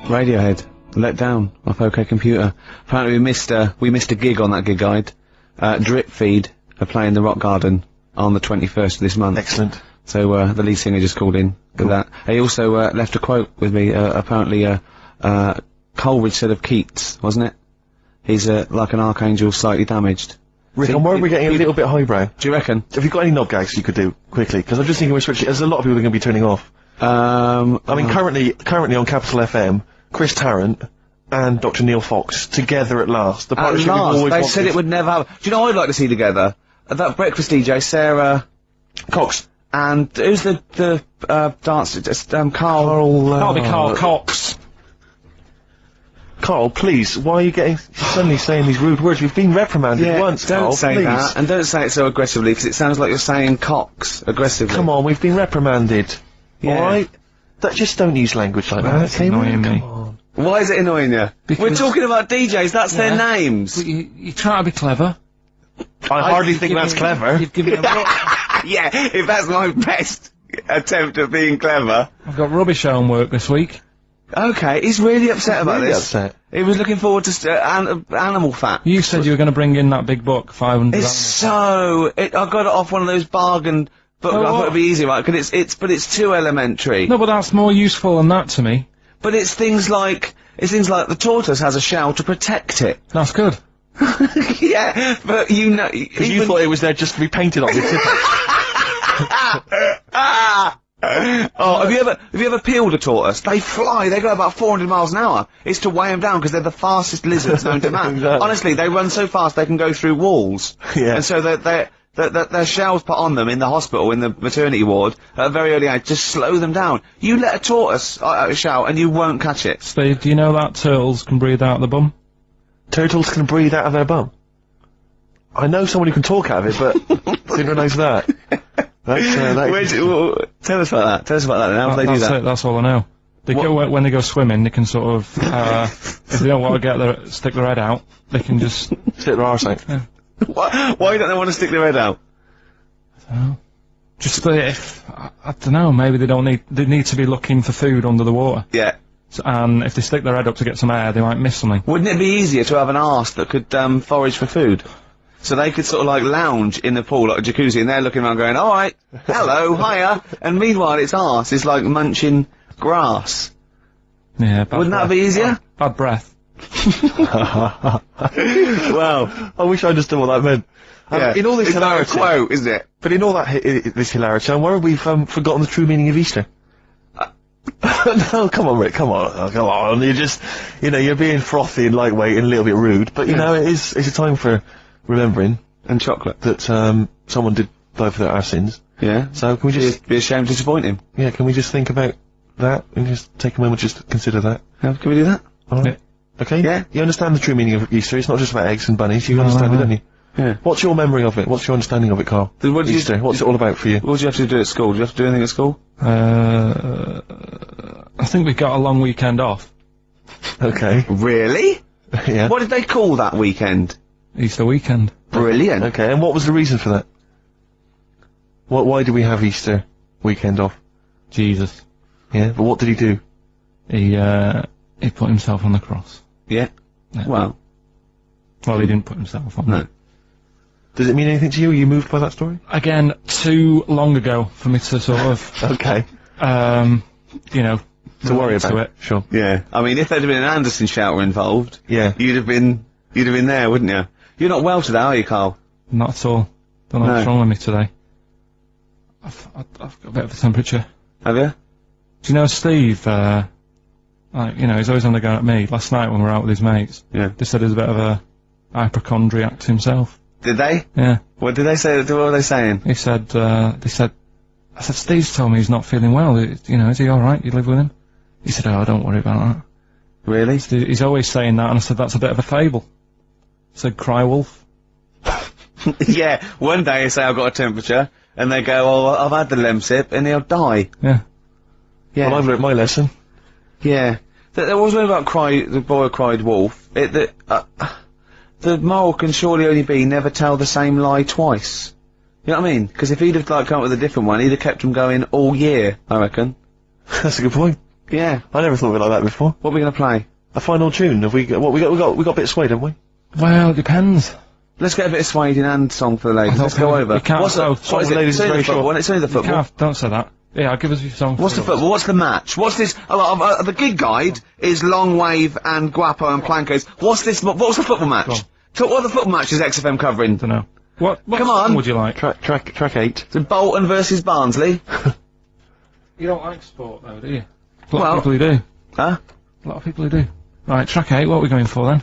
Radiohead. Let down off OK Computer. Apparently we missed a gig on that gig guide. Drip Feed are playing the Rock Garden on the 21st of this month. Excellent. So, the lead singer just called in with that. He also, left a quote with me, apparently, Coleridge said of Keats, wasn't it? He's, like an archangel slightly damaged. Rick, I'm worried we're getting a little bit highbrow. Do you reckon? Have you got any knob gags you could do, quickly? Because I'm just thinking we're switching, there's a lot of people are going to be turning off. I mean, currently on Capital FM, Chris Tarrant and Dr. Neil Fox, together at last. The partnership we've always they wanted. said it would never happen. Do you know what I'd like to see together? That breakfast DJ, Sarah Cox. and who's the dancer? Just Carl. That'll be Carl Cox. Carl, please, why are you suddenly saying these rude words? We've been reprimanded once, don't Carl, say please. that, and don't say it so aggressively, because it sounds like you're saying Cox aggressively. Come on, we've been reprimanded. Yeah. Alright? Just don't use language like that. That's annoying me. Come on. Why is it annoying you? Because- We're talking about DJs, that's their names. But you try to be clever. I hardly think that's clever. You've given a Yeah, if that's my best attempt at being clever. I've got rubbish homework this week. Okay, he's really upset about Really this. upset. He was looking forward to animal fat. You said you were going to bring in that big book, 500. It's so... I got it off one of those bargain books. Oh, I thought what? it'd be easy, right? Cause it's too elementary. No, but that's more useful than that to me. But it's things like the tortoise has a shell to protect it. That's good. Yeah, but you know... Because you thought it was there just to be painted on your tip. Oh, have you ever peeled a tortoise? They fly, they go about 400 miles an hour. It's to weigh them down because they're the fastest lizards known to man. Exactly. Honestly, they run so fast they can go through walls. Yeah. And so their shells put on them in the hospital, in the maternity ward, at a very early age, just slow them down. You let a tortoise out a shell and you won't catch it. Steve, do you know that turtles can breathe out the bum? Turtles can breathe out of their bum. I know someone who can talk out of it, but didn't realise that. Tell us about that. Tell us about that. How do they do That's that? it, that's all I know. They go, when they go swimming, they can sort of, if they don't want to stick their head out, they can just... Stick their arse out. Why don't they want to stick their head out? Just if, I don't know, maybe they need to be looking for food under the water. Yeah. So, and if they stick their head up to get some air, they might miss something. Wouldn't it be easier to have an arse that could forage for food? So they could sort of like lounge in the pool like a jacuzzi and they're looking around going, alright, hello, hiya, and meanwhile its arse is like munching grass. Yeah, Wouldn't that be easier? Bad breath. Well, I wish I understood what that meant. yeah. In all this it's like a hilarity, quote, isn't it? but in all that this hilarity, I'm worried we've forgotten the true meaning of Easter. No, come on, Rick, come on. You're being frothy and lightweight and a little bit rude, but you know, it's a time for remembering And chocolate. that someone did die for our sins. Yeah. So can we just Be ashamed to disappoint him. can we just think about that and just take a moment just to consider that? Yeah, can we do that? Alright. Okay? Yeah. You understand the true meaning of Easter, it's not just about eggs and bunnies, you understand it, don't you? Yeah. What's your memory of it? What's your understanding of it, Carl? Then what did you- Easter, what's it all about for you? What did you have to do at school? Did you have to do anything at school? I think we got a long weekend off. Okay. Really? Yeah. What did they call that weekend? Easter weekend. Brilliant. Okay, and what was the reason for that? Why do we have Easter weekend off? Jesus. Yeah, but what did he do? He put himself on the cross. Yeah. Yeah. Well, Well, he didn't put himself on. no. Does it mean anything to you? Are you moved by that story? Again, too long ago for me to sort of, Okay. To worry relate to about it. Sure. Yeah. I mean, if there'd have been an Anderson shouter involved, Yeah. you'd have been there, wouldn't you? You're not well today, are you, Carl? Not at all. Don't know what's No. wrong with me today. I've got a bit of a temperature. Have you? Do you know Steve, he's always on the go at me. Last night when we were out with his mates, Yeah. they said he's a bit of a hypochondriac to himself. Did they? Yeah. What did they say? What were they saying? He said, I said, Steve's told me he's not feeling well. Is he alright? You live with him? He said, oh, don't worry about that. Really? He's always saying that, and I said, that's a bit of a fable. I said, cry wolf. Yeah. One day you say I've got a temperature, and they go, oh, I've had the Lemsip, and he'll die. Yeah. Yeah. Well, I've learnt my lesson. Yeah. There was one about the boy who cried wolf. The moral can surely only be never tell the same lie twice. You know what I mean? Because if he'd have come up with a different one, he'd have kept him going all year, I reckon. That's a good point. Yeah. I never thought of it like that before. What are we gonna play? A final tune. Have we got, we got a bit of Suede, haven't we? Well, it depends. Let's get a bit of Suede in hand song for the ladies. Let's go over. You can't- What's the, oh, what is it? ladies It's is only very the football. short. It's only the football. Don't say that. Yeah, give us your song. What's the football? What's the match? What's this? The gig guide is Long Wave and Guapo and Plancos. What's this? What's the football match? So what are the football matches XFM covering? Don't know. What Come song on. would you like? Track 8. Is it Bolton versus Barnsley? You don't like sport, though, do you? A lot Well- of people who do. Huh? A lot of people who do. Right, track 8, what are we going for then?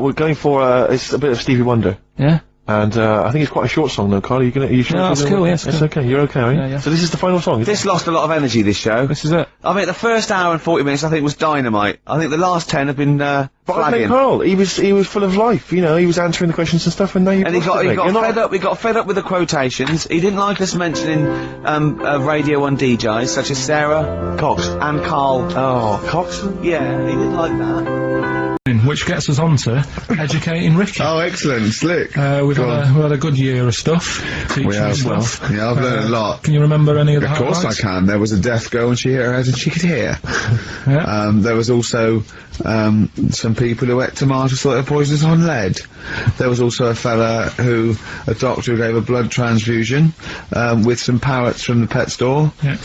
We're going for, it's a bit of Stevie Wonder. Yeah? And, I think it's quite a short song though, Carl. Are you sure? No, that's cool, yeah, it's It's cool. okay, you're okay, are you? Yeah, yeah. So this is the final song, is This lost a lot of energy, this show. This is it. I mean, the first hour and 40 minutes, I think, was dynamite. I think the last 10 have been, But I think flagging. Carl, he was full of life, you know, he was answering the questions and stuff, and now you've And he lost got it, mate. You're not- fed up. He got fed up with the quotations. He didn't like us mentioning Radio 1 DJs such as Sarah Cox. and Carl. Oh, Cox? Yeah, he didn't like that. Which gets us on to educating Ricky. Oh, excellent, slick. We've Go had a good year of stuff, teaching We have, stuff. yeah, I've learned a lot. Can you remember any of the Of course I highlights? can. There was a deaf girl and she hit her head and she could hear. Yeah. There was also some people who ate tomatoes thought they were poisonous on lead. There was also a doctor who gave a blood transfusion with some parrots from the pet store. Yeah.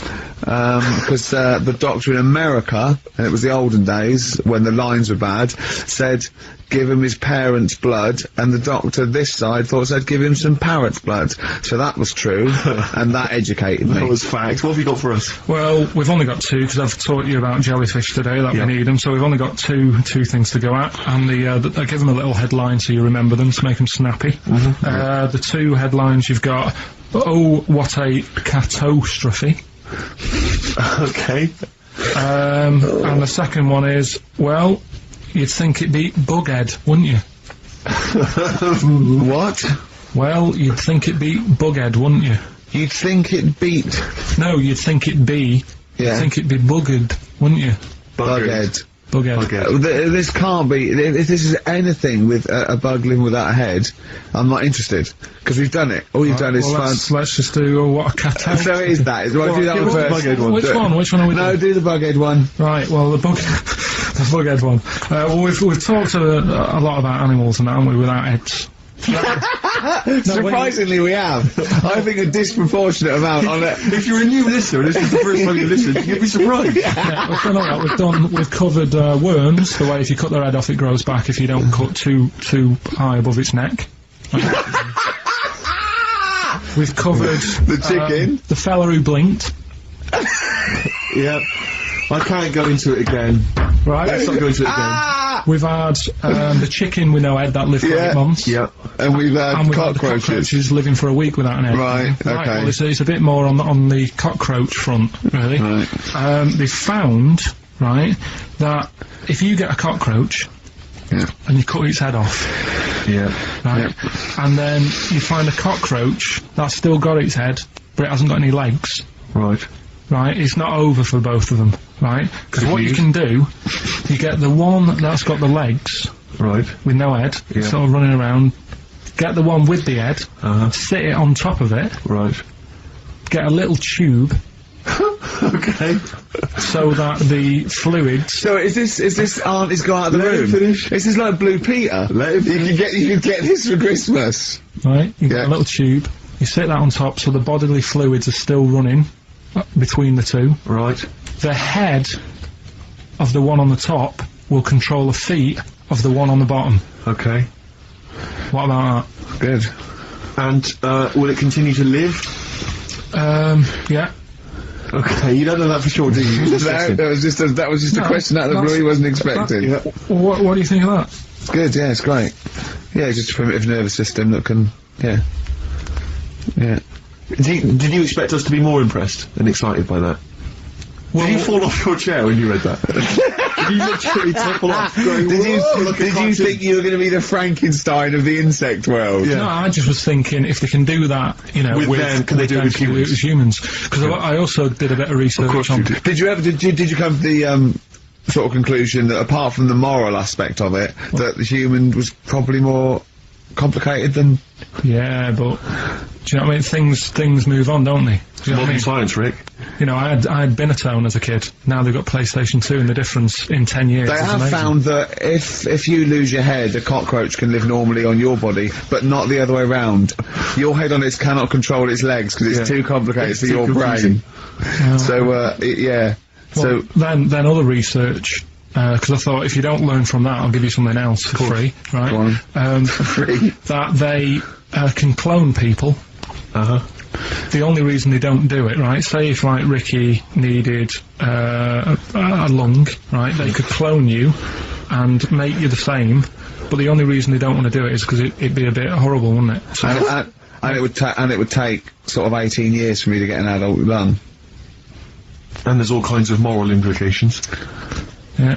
Because the doctor in America, and it was the olden days when the lines were bad, said give him his parents' blood, and the doctor this side thought said give him some parrot's blood. So that was true, and that educated me. That was facts. What have you got for us? Well, we've only got 2 because I've taught you about jellyfish today that Yeah. we need them. So we've only got two things to go at, and I give them a little headline so you remember them to make them snappy. The 2 headlines you've got. Oh, what a catastrophe. Okay. And the second one is, well, you'd think it'd be Bughead, wouldn't you? What? Well, you'd think it'd be Bughead, wouldn't you? You'd think it beat No, you'd think it'd be. Yeah. You'd think it'd be Buggered, wouldn't you? Bughead. Bughead. This can't be. If this is anything with a bug living without a head, I'm not interested because we've done it. All you've done is Well, fun. let's just do what a catastrophe. So it is that. Is right, do that give one us the first. Bughead one. Which Do it. one? Which one are we No, doing? do the bughead one. Right, well, the Bughead one. Well, we've talked a lot about animals and that, haven't we, without heads. Surprisingly, we have. I think a disproportionate amount on it. If you're a new listener, this is the first time you listen, you'd be surprised. Yeah, we've done all that. We've covered worms, the way if you cut their head off it grows back if you don't cut too high above its neck. We've covered The chicken. the fella who blinked, Yeah. I can't go into it again. right? Let's not go into it again. Ah! We've had the chicken with no head that lived for Yeah. 8 months. Yeah. And we've had And we've had the cockroaches. cockroaches living for a week without an egg. Right, okay. Well, it's a bit more on the cockroach front, really. Right. They found, right, that if you get a cockroach Yeah. and you cut its head off, Yeah. right, and then you find a cockroach that's still got its head, but it hasn't got any legs, Right. right, it's not over for both of them, right? Because what you can do, you get the one that's got the legs Right. with no head, Yeah. sort of running around, get the one with the head, sit it on top of it, Right. get a little tube Okay. so that the fluids. So is this aunt has gone out of the Let him room? finish. This is like Blue Peter. Let him You could get this for Christmas. Right, you get Yeah. a little tube, you sit that on top so the bodily fluids are still running between the two. Right. The head of the one on the top will control the feet of the one on the bottom. Okay. What about Good. And, will it continue to live? that? Yeah. Okay, you don't know that for sure, do you? Just That guessing. was just a No, question out of the blue that's- he wasn't expecting. Yeah. What do you think of that? It's good, yeah, it's great. Yeah, it's just a primitive nervous system that can, yeah. Yeah. Did you expect us to be more impressed and excited by that? Well, Did you fall off your chair when you read that? Did you literally topple off? Going, Did "Whoa, look at you cartoon." think you were going to be the Frankenstein of the insect world? Yeah. No, I just was thinking if they can do that, you know, With them, can they do it with humans? Because I also did a bit of research course you on. did. Did you come to the sort of conclusion that apart from the moral aspect of it, that the human was probably more complicated than... Yeah, but do you know what I mean? Things move on, don't they? Do you know what I Modern mean? science, Rick. You know, I had Binatone as a kid. Now they've got PlayStation 2, and the difference in 10 years They is have amazing. found that if you lose your head, a cockroach can live normally on your body, but not the other way round. Your head on it cannot control its legs because it's too complicated for too your confusing. brain. So, yeah. Well, So, then other research, because I thought if you don't learn from that, I'll give you something else for free, right? Go on. Free. That they can clone people. The only reason they don't do it, right? Say if like Ricky needed a lung, right? They could clone you and make you the same. But the only reason they don't want to do it is because it'd be a bit horrible, wouldn't it? So and it would take sort of 18 years for me to get an adult lung. And there's all kinds of moral implications. yeah.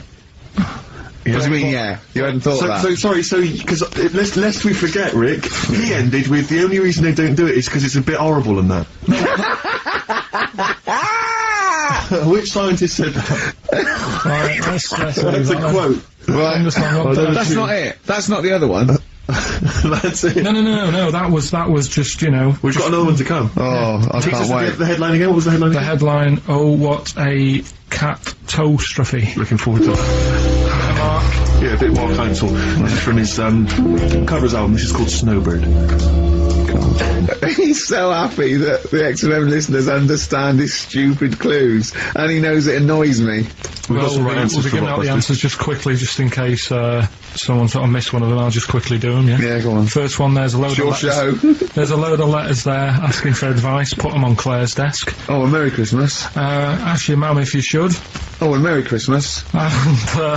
What do you mean, yeah? You hadn't thought of that? So sorry, because lest we forget, Rick, he ended with the only reason they don't do it is because it's a bit horrible and that. Which scientist said that? Right, let's That's a quote. Right. That's No, not it. That's not the other one. That's it. no. That was just, you know. We've got another one to come. Oh, I Teach us can't wait. the headline again. What was the headline The again? headline, oh, what a catastrophe. Looking forward to it. Yeah, a bit more counsel. This is from his covers album. This is called Snowbird. He's so happy that the XFM listeners understand his stupid clues, and he knows it annoys me. We've got some right We'll answers be for giving out the Blockbusters. answers just quickly, just in case someone sort of missed one of them. I'll just quickly do them, yeah? Yeah, go on. First one, there's a load It's your of letters. show. There's a load of letters there asking for advice. Put them on Claire's desk. Oh, and Merry Christmas. Ask your mum if you should. Oh, and Merry Christmas. And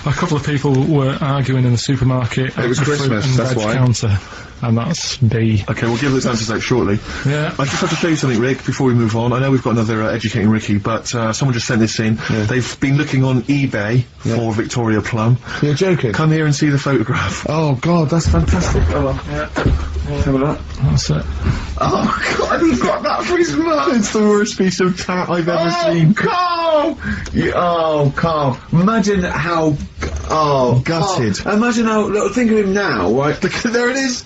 a couple of people were arguing in the supermarket. It was at the fruit Christmas, and that's veg why. counter. And that's B. Okay, we'll give those answers out shortly. Yeah. I just have to show you something, Rick, before we move on. I know we've got another Educating Ricky, but someone just sent this in. Yeah. They've been looking on eBay for Victoria Plum. You're joking? Come here and see the photograph. Oh, God, that's fantastic. Oh, well. Have a look. That's it. Oh, God, he's got that for his mum. It's the worst piece of cat I've ever Oh, seen. Carl! Oh, Carl. Imagine how... Oh, Gutted. Carl. Imagine how... Look, think of him now, right? There it is.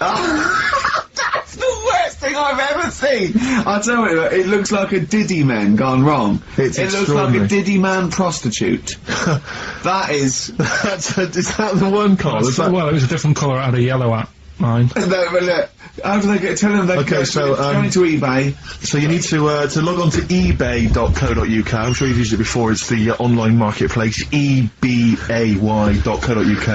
Oh, that's the worst thing I've ever seen. I tell you, it looks like a Diddy man gone wrong. It's it looks like a extraordinary. Diddy man prostitute. That is... Is that the one, Carl? Is that... Well, it was a different colour. It had a yellow at mine. No, but look, how do they get... Tell them they Okay, so, go into eBay. So you need to log on to ebay.co.uk. I'm sure you've used it before. It's the online marketplace, ebay.co.uk.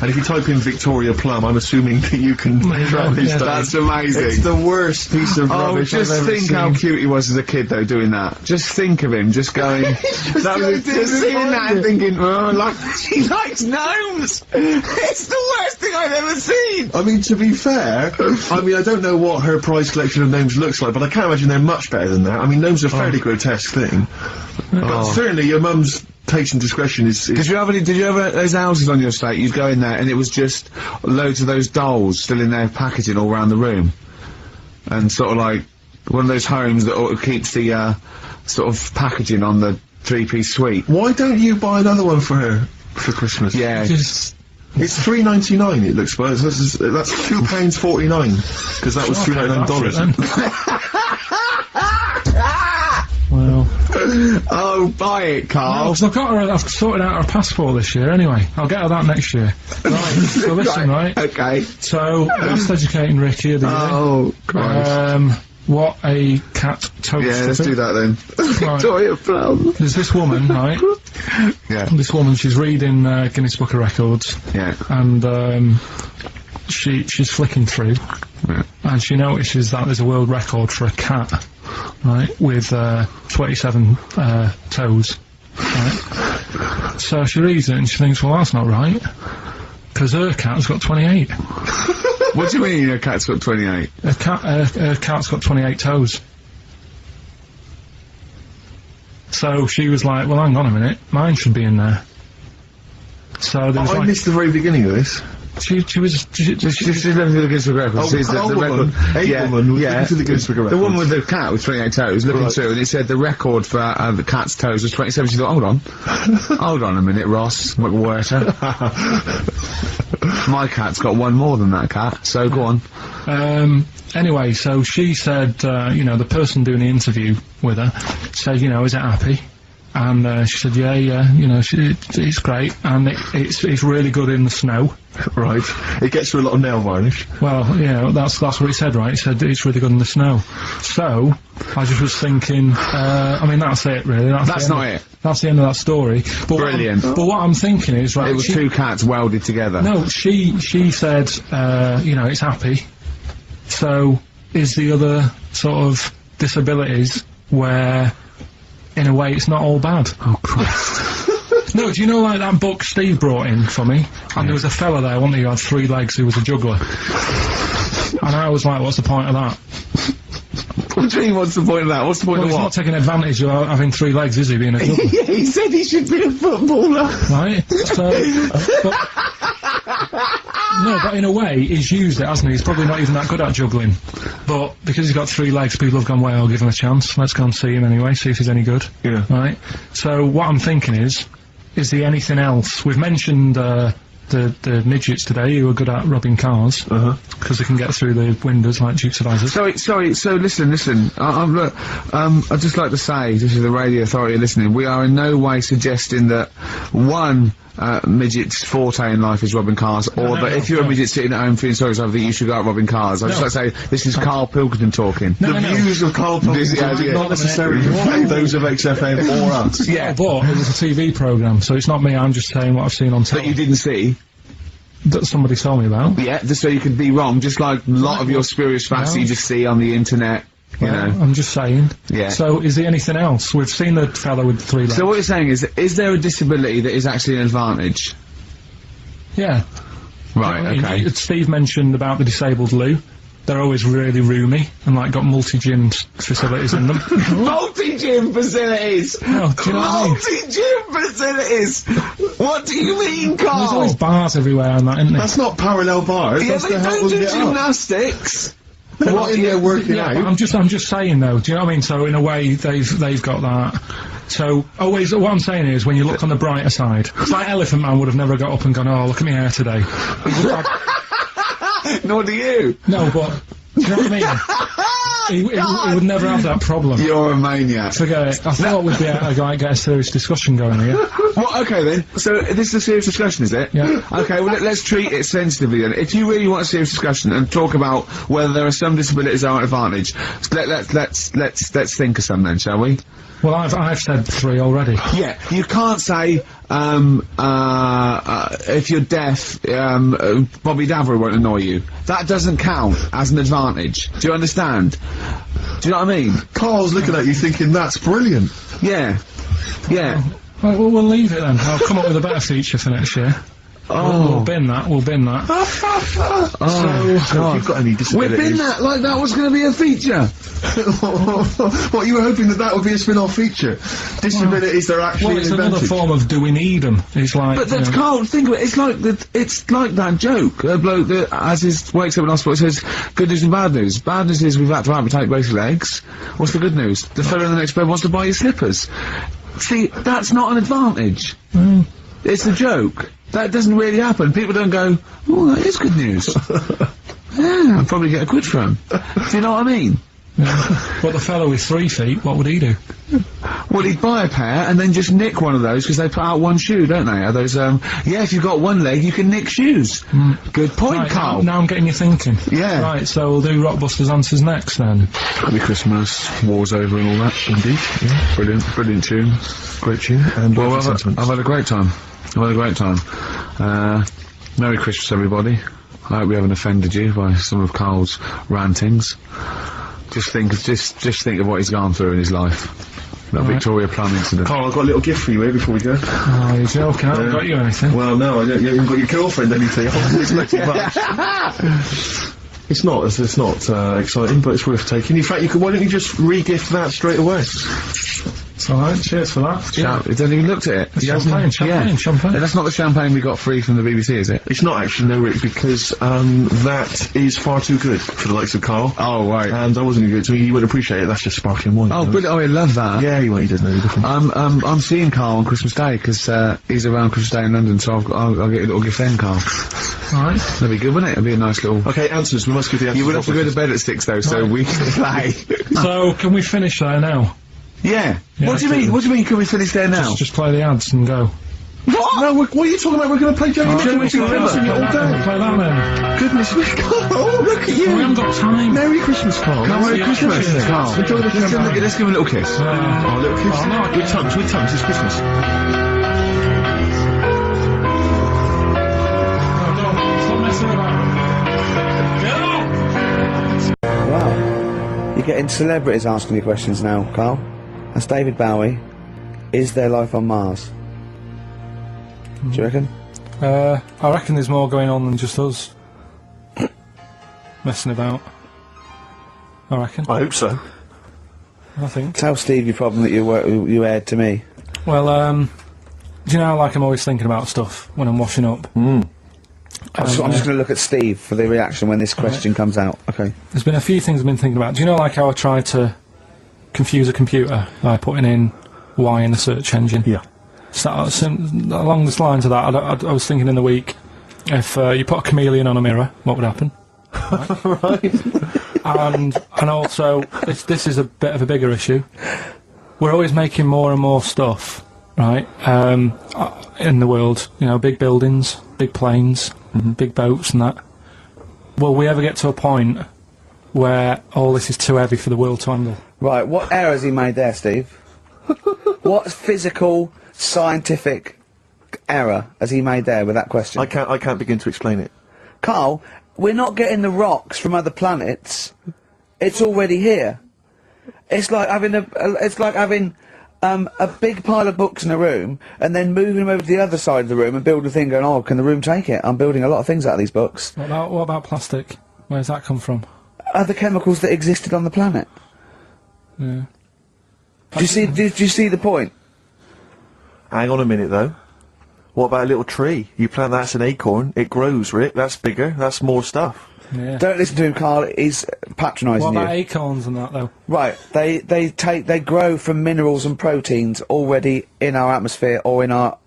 And if you type in Victoria Plum, I'm assuming that you can track this down. That's amazing. It's the worst piece of Oh, rubbish just I've ever think seen. how cute he was as a kid, though, doing that. Just think of him, just going... just seeing that and thinking, oh, like, he likes gnomes! It's the worst thing I've ever seen! I mean, to be fair, I mean, I don't know what her prize collection of gnomes looks like, but I can't imagine they're much better than that. I mean, gnomes are a fairly grotesque thing. But certainly your mum's taste and discretion is... Did you have those houses on your estate? You'd go in there and it was just loads of those dolls still in their packaging all around the room. And sort of like one of those homes that keeps the sort of packaging on the three-piece suite. Why don't you buy another one for her for Christmas? Yeah. Just It's $3.99. It looks like that's £2.49 because that was $3.99. Well, Oh, buy it, Carl. because I've sorted out her passport this year anyway. I'll get her that next year. Right, so listen, right. Okay. So, last Educating Ricky of the year. Oh, Christ. What a cat toast. Yeah, let's do that then. Victoria Plum. There's this woman, right? Yeah. This woman, she's reading Guinness Book of Records, Yeah. and she's flicking through, Yeah. and she notices that there's a world record for a cat, right, with 27 toes, right? So she reads it and she thinks, well, that's not right, because her cat's got 28. What do you mean your cat's got 28? Her cat's got 28 toes. So she was like, well, hang on a minute, mine should be in there. So there was I like, missed the very beginning of this. she was, She's looking through the Guinness Book of Records. Oh, Sees the a woman record. was looking through the Guinness Book of The woman Records. with the cat with 28 toes looking Right. through, and it said the record for the cat's toes was 27. She thought, hold on a minute, Ross McWhirter. My cat's got one more than that cat, so go on. Anyway, so she said, the person doing the interview with her said, is it happy? And she said, yeah, it's great, and it's really good in the snow. Right. It gets through a lot of nail varnish. Well, that's what it said, right? It said it's really good in the snow. So, I just was thinking, that's it, really. That's not it. That's the end of that story. But Brilliant. But what I'm thinking is, right... It was two cats welded together. No, she said, it's happy. So, is the other sort of disabilities where, in a way, it's not all bad? Oh, Christ. No, do you know, like, that book Steve brought in for me? And there was a fella there, wasn't he, who had 3 legs, who was a juggler. And I was like, what's the point of that? What do you mean, what's the point of that? What's the point of He's what? not taking advantage of having 3 legs, is he, being a juggler? Yeah, he said he should be a footballer. Right? So... but in a way, he's used it, hasn't he? He's probably not even that good at juggling. But because he's got 3 legs, people have gone, well, I'll give him a chance. Let's go and see him anyway, see if he's any good. Yeah. Right? So what I'm thinking is there anything else? We've mentioned, the midgets today who are good at robbing cars. Because they can get through the windows like Dukes of Hazzard. Sorry, so listen, look, I'd just like to say, this is the radio authority listening, we are in no way suggesting that one midget's forte in life is robbing cars, or that if you're a midget sitting at home feeling sorry for something, you should go out robbing cars. I'd just like to say, this is Karl Pilkington talking. The views of Karl Pilkington do not necessarily reflect those of XFM or us. Yeah, but it was a TV programme, so it's not me, I'm just saying what I've seen on That you TV. didn't see. That somebody told me about. Yeah, just so you could be wrong, just like a lot of your spurious facts that you just see on the internet, you know. I'm just saying. Yeah. So, is there anything else? We've seen the fella with 3 legs. So what you're saying is there a disability that is actually an advantage? Yeah. Right, okay. Steve mentioned about the disabled loo. They're always really roomy and like got multi-gym facilities in them. Multi-gym facilities! Oh, do you know what I mean? Multi-gym facilities! What do you mean, There's Karl? always bars everywhere and that, isn't there? That's not parallel bars. Yeah, That's they to help don't them do get up. gymnastics! They're not in there working Yeah, out. but I'm just saying though, do you know what I mean? So in a way, they've got that. So, always, what I'm saying is, when you look on the brighter side, it's like Elephant Man would have never got up and gone, oh, look at my hair today. He would have- Nor do you! no, but, do you know what I mean? He would never have that problem. You're a maniac. Forget it. I thought we'd be able to get a serious discussion going here. Well, okay then. So this is a serious discussion, is it? Yeah. Okay. Well, let's treat it sensitively then. If you really want a serious discussion and talk about whether there are some disabilities that are an advantage, let's think of some then, shall we? Well, I've said 3 already. Yeah. You can't say if you're deaf, Bobby Davery won't annoy you. That doesn't count as an advantage. Do you understand? Do you know what I mean? Karl's looking at you thinking, that's brilliant. Yeah. Yeah. Right, well, we'll leave it then. I'll come up with a better feature for next year. We'll bin that. So, if you've got any We've disabilities... been that like that was going to be a feature. What, you were hoping that would be a spin-off feature? Disabilities, they're actually Well, it's an another advantage. form of do we need them? It's like, But that's Karl, think of it, it's like that joke, a bloke that wakes up in hospital and says, good news and bad news. Bad news is we've had to amputate both legs. What's the good news? The fella in the next bed wants to buy your slippers. See, that's not an advantage. It's a joke. That doesn't really happen. People don't go, oh, that is good news. Yeah, I'll probably get a quid from. Do you know what I mean? But the fellow with 3 feet, what would he do? Well, he'd buy a pair and then just nick one of those because they put out one shoe, don't they? Are those, yeah, if you've got one leg, you can nick shoes. Good point, Right, Karl. now I'm getting you thinking. Yeah. Right, so we'll do Rockbusters Answers next then. Happy Christmas, war's over and all that. Indeed, yeah. Brilliant tune. Great tune. And Well, lovely sentiments. I've had a great time. Merry Christmas, everybody. I hope we haven't offended you by some of Karl's rantings. Just think of what he's gone through in his life. That Victoria Plum incident. Karl, I've got a little gift for you here before we go. Oh, you're joking. I haven't got you anything. Well, no, you haven't got your girlfriend anything. I wasn't expecting much. It's not exciting, but it's worth taking. In fact, why don't you just re-gift that straight away? It's alright, cheers for that. He hasn't even looked at it. Champagne. That's not the champagne we got free from the BBC, is it? It's not actually, no, Rick, because that is far too good for the likes of Karl. Oh, right. And I wasn't going to give it to you. You wouldn't appreciate it. That's just sparkling wine. Oh, you know? brilliant. Oh, I love that. Yeah, he doesn't know the difference. I'm seeing Karl on Christmas Day, because he's around Christmas Day in London, so I'll get a little gift then, Karl. Right. That'd be good, wouldn't it? It'd be a nice little... Okay, answers. We must give the answers. You would have to go to bed at 6 though, so we can play. So, can we finish there now? Yeah. Yeah, What do you mean? What do you mean? Can we finish there now? Just play the ads and go. What? No, what are you talking about? We're going to play Jeremy Play Christmas that all day. play that then. Goodness me, oh, look at you. We haven't got time. Merry Christmas, Carl. No, Merry Yeah, Christmas, yeah. Carl. Enjoy the Let's give him a little kiss. Oh, little kiss. Oh, no, with tongues, it's Christmas. Stop messing about. Get off! Wow. You're getting celebrities asking you questions now, Carl. That's David Bowie. Is there life on Mars? Do you reckon? I reckon there's more going on than just us messing about. I reckon. I hope so. I think. Tell Steve your problem that you aired to me. Well, do you know, like I'm always thinking about stuff when I'm washing up. I'm just going to look at Steve for the reaction when this question comes out. Okay. There's been a few things I've been thinking about. Do you know, like how I tried to confuse a computer by putting in Y in the search engine? Yeah. So, along the lines of that, I was thinking in the week, if you put a chameleon on a mirror, what would happen? Right. and also, this is a bit of a bigger issue. We're always making more and more stuff, right? In the world, you know, big buildings, big planes, big boats, and that. Will we ever get to a point where all this is too heavy for the world to handle? Right, what error has he made there, Steve? What physical, scientific error has he made there with that question? I can't begin to explain it. Carl, we're not getting the rocks from other planets. It's already here. It's like having a big pile of books in a room and then moving them over to the other side of the room and building a thing going, oh, can the room take it? I'm building a lot of things out of these books. What about plastic? Where's that come from? Other chemicals that existed on the planet. Yeah. Do you see the point? Hang on a minute, though. What about a little tree? You plant that's an acorn, it grows, Rick. That's bigger. That's more stuff. Yeah. Don't listen to him, Carl. He's patronising What you. about acorns and that, though? Right, they grow from minerals and proteins already in our atmosphere or in our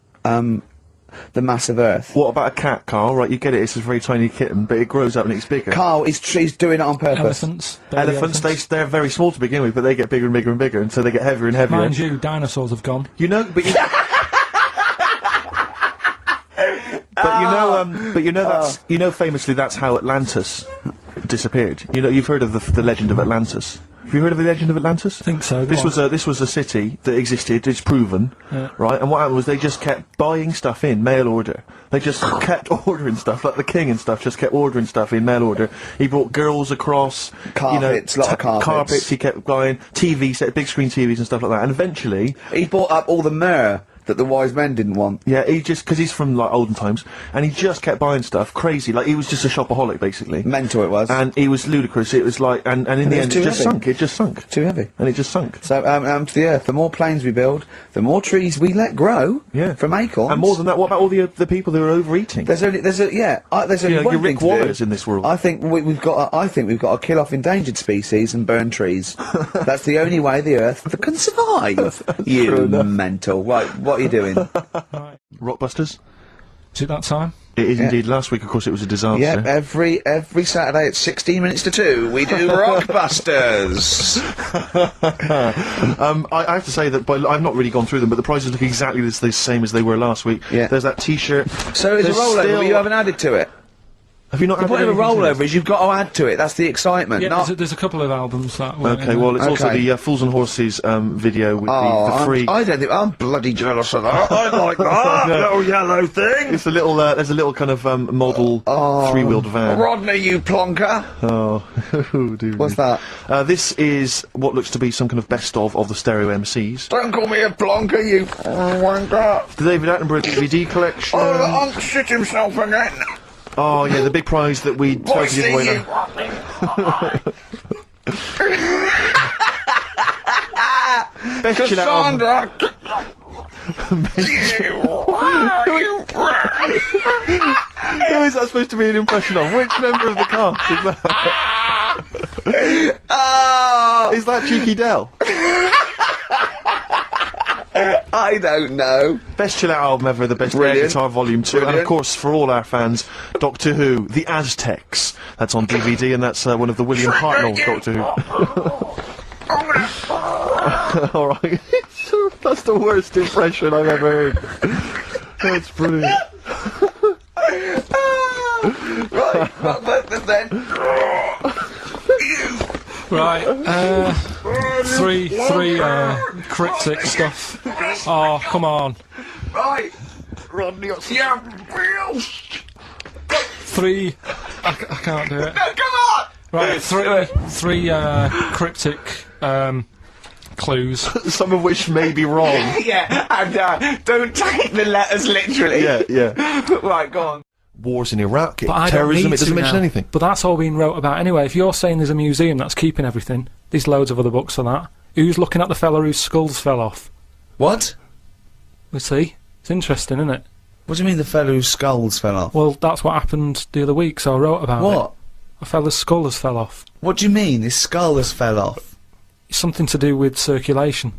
the mass of Earth. What about a cat, Carl? Right, you get it. It's a very tiny kitten, but it grows up and it's bigger. Carl, he's doing it on purpose. Elephants. Baby Elephants, they're very small to begin with, but they get bigger and bigger and bigger, and so they get heavier and heavier. Mind you, dinosaurs have gone. You know, but you. But you know that's famously that's how Atlantis disappeared. You know, you've heard of the legend of Atlantis. Have you heard of the legend of Atlantis? I think so. This was a city that existed. It's proven, right? And what happened was they just kept buying stuff in mail order. They just kept ordering stuff, like the king and stuff. Just kept ordering stuff in mail order. He brought girls across, Carpets, lot of carpets. He kept buying TV set, big screen TVs and stuff like that. And eventually, He bought up all the myrrh that the wise men didn't want. yeah, he just because he's from like olden times, and he just kept buying stuff, crazy. Like he was just a shopaholic basically. Mental it was. And he was ludicrous. It was like, and in the it was end, too it just heavy. sunk. It just sunk. Too heavy. And it just sunk. So, to the Earth, the more planes we build, the more trees we let grow. Yeah. From acorns. And more than that, what about all the people who are overeating? There's only one your thing Rick to do. Wallers in this world. I think we've got to kill off endangered species and burn trees. That's the only way the Earth can survive. You mental. Right, what are you doing? Rockbusters? Is it that time? It is indeed. Last week, of course, it was a disaster. Yep, every Saturday at 16 minutes to 2, we do Rockbusters. I have to say that I've not really gone through them, but the prizes look exactly the same as they were last week. Yeah. There's that T-shirt. So it's a There's rollover, still- but you haven't added to it. Have you not? The added point of a anything to rollover this? is you've got to add to it. That's the excitement. Yeah, not there's a couple of albums that were. Okay, well, it's also Okay. the Fools and Horses video with the free. I don't think I'm bloody jealous of that. I like that little yellow thing. It's a little. There's a little kind of model three-wheeled van. Rodney, you plonker. Oh, dude. What's that? This is what looks to be some kind of best of the stereo MCs. Don't call me a plonker, you wanker. The David Attenborough DVD collection. Oh, the Unc shit himself again. Oh yeah, the big prize that we tried to give away. you, now. Best chill out album. Cassandra. Who is that supposed to be an impression of? Which member of the cast is that? Oh. Is that Cheeky Dell? I don't know. Best chill out album ever, the best air Brilliant. guitar volume 2, and of Brilliant. course for all our fans, Doctor Who, The Aztecs. That's on DVD, and that's one of the William Hartnell Doctor Who. All right, that's the worst impression I've ever heard. That's brilliant. Right, but then... Right, three cryptic stuff. Oh, come on. Right. Rodney, Yeah, Bill. Three. I can't do it. No, come on! Right, three cryptic clues. some of which may be wrong. Yeah, and don't take the letters literally. Yeah. Right, go on. Wars in Iraq, But I don't terrorism, need it doesn't to mention now. anything. But that's all being wrote about anyway. If you're saying there's a museum that's keeping everything, there's loads of other books for that. Who's looking at the fella whose skulls fell off? What? We see. It's interesting, isn't it? What do you mean the fellow whose skulls fell off? Well, that's what happened the other week, so I wrote about it. What? A fella's skull has fell off. What do you mean his skull has fell off? It's something to do with circulation.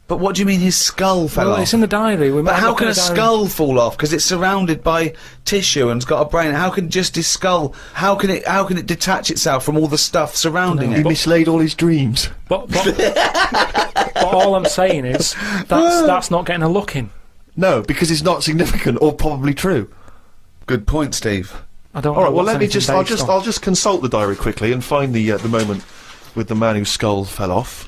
But what do you mean his skull fell Well, off? it's in the diary. We But might how look can in a the diary. skull fall off? Because it's surrounded by tissue and it's got a brain. How can just his skull? How can it detach itself from all the stuff surrounding He it? mislaid all his dreams. But all I'm saying is that's not getting a look in. No, because it's not significant or probably true. Good point, Steve. I don't. All know right, well, what's let me anything just, I'll based on. I'll just consult the diary quickly and find the moment with the man whose skull fell off.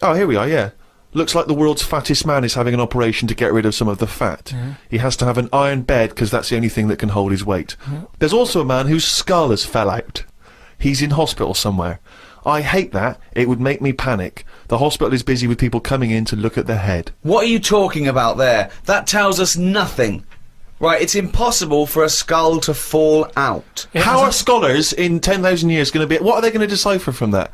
Oh, here we are, yeah. Looks like the world's fattest man is having an operation to get rid of some of the fat. Yeah. He has to have an iron bed because that's the only thing that can hold his weight. Yeah. There's also a man whose skull has fell out. He's in hospital somewhere. I hate that. It would make me panic. The hospital is busy with people coming in to look at their head. What are you talking about there? That tells us nothing. Right, it's impossible for a skull to fall out. It How are hasn't- scholars in 10,000 years going to be... What are they going to decipher from that?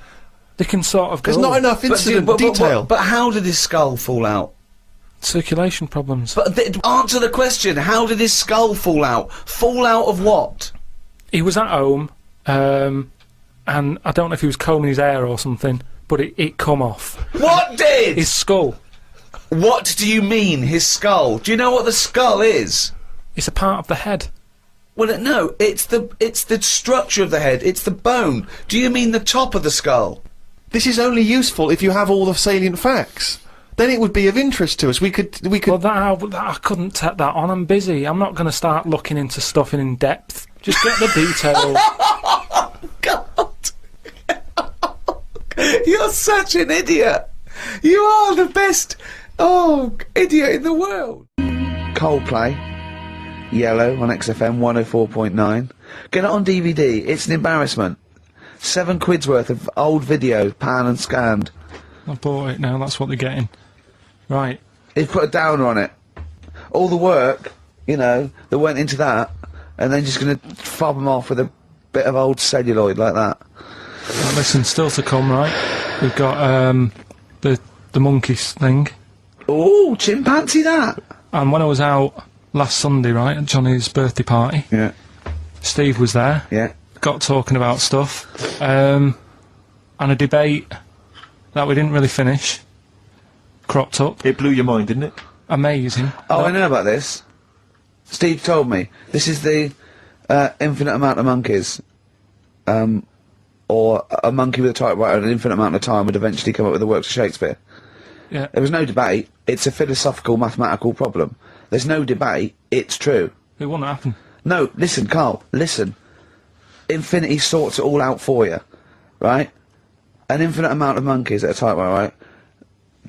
They can sort of There's go, not enough incident detail. But how did his skull fall out? circulation problems. But answer the question. How did his skull fall out? Fall out of what? He was at home, and I don't know if he was combing his hair or something, but it come off. What did? His skull. What do you mean, his skull? Do you know what the skull is? It's a part of the head. Well, no, it's the structure of the head. It's the bone. Do you mean the top of the skull? This is only useful if you have all the salient facts. Then it would be of interest to us. We could. Well, that I couldn't take that on. I'm busy. I'm not going to start looking into stuff in depth. Just get the details. God. You're such an idiot. You are the best, idiot in the world. Coldplay, Yellow on XFM 104.9. Get it on DVD. It's an embarrassment. £7 worth of old video, pan and scanned. I bought it now. That's what they're getting. Right. He's put a downer on it. All the work, that went into that, and then just going to fob them off with a bit of old celluloid like that. Right, listen, still to come, right? We've got the monkeys thing. Ooh, chimpanzee that! And when I was out last Sunday, right, at Johnny's birthday party, Yeah. Steve was there. Yeah. Got talking about stuff. And a debate that we didn't really finish cropped up. It blew your mind, didn't it? Amazing. Oh, I know about this. Steve told me. This is the infinite amount of monkeys. Or a monkey with a typewriter and an infinite amount of time would eventually come up with the works of Shakespeare. Yeah. There was no debate. It's a philosophical, mathematical problem. There's no debate. It's true. It wouldn't happen. No, listen, Carl, listen. Infinity sorts it all out for you, right? An infinite amount of monkeys at a typewriter, right?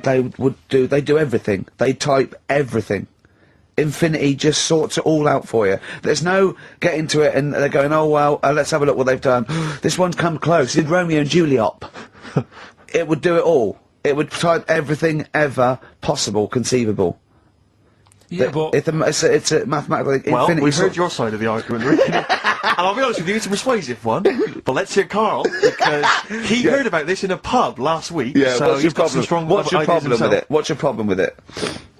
They do everything. They type everything. Infinity just sorts it all out for you. There's no getting to it and they're going, oh well, let's have a look what they've done. This one's come close. Did Romeo and Juliet? It would do it all. It would type everything ever possible, conceivable. Yeah, but It's a mathematical Well, infinity. we've heard your side of the argument, Rick. And I'll be honest with you, it's a persuasive one. But let's hear Carl, because he heard about this in a pub last week. Yeah, so what's he's your got some problem? strong What's your ideas problem with himself. it? What's your problem with it?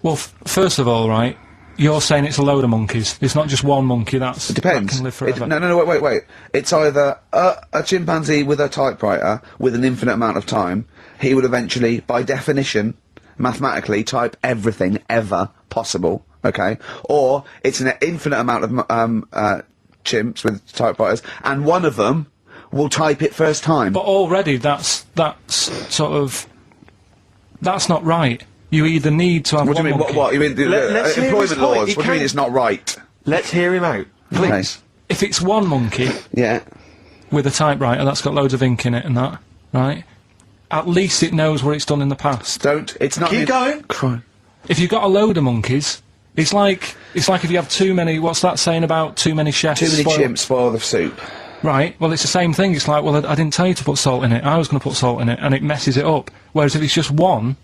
well, first of all, right, you're saying it's a load of monkeys. It's not just one monkey. That Depends. can live forever. No, wait. It's either a chimpanzee with a typewriter with an infinite amount of time. He would eventually, by definition, mathematically type everything ever possible, okay? Or it's an infinite amount of chimps with typewriters, and one of them will type it first time. But already that's sort of, that's not right. You either need to have What do one you mean? monkey. What? You mean let's hear his employment point. laws? He What do you mean can't- it's not right? Let's hear him out. Okay. If it's one monkey Yeah. with a typewriter that's got loads of ink in it and that, right? At least it knows what it's done in the past. It's not... Keep going. Cry. If you've got a load of monkeys, it's like if you have too many. What's that saying about too many chefs? Too many spoil- chimps spoil the soup. Right. Well, it's the same thing. It's like, well, I didn't tell you to put salt in it. I was going to put salt in it, and it messes it up. Whereas if it's just one,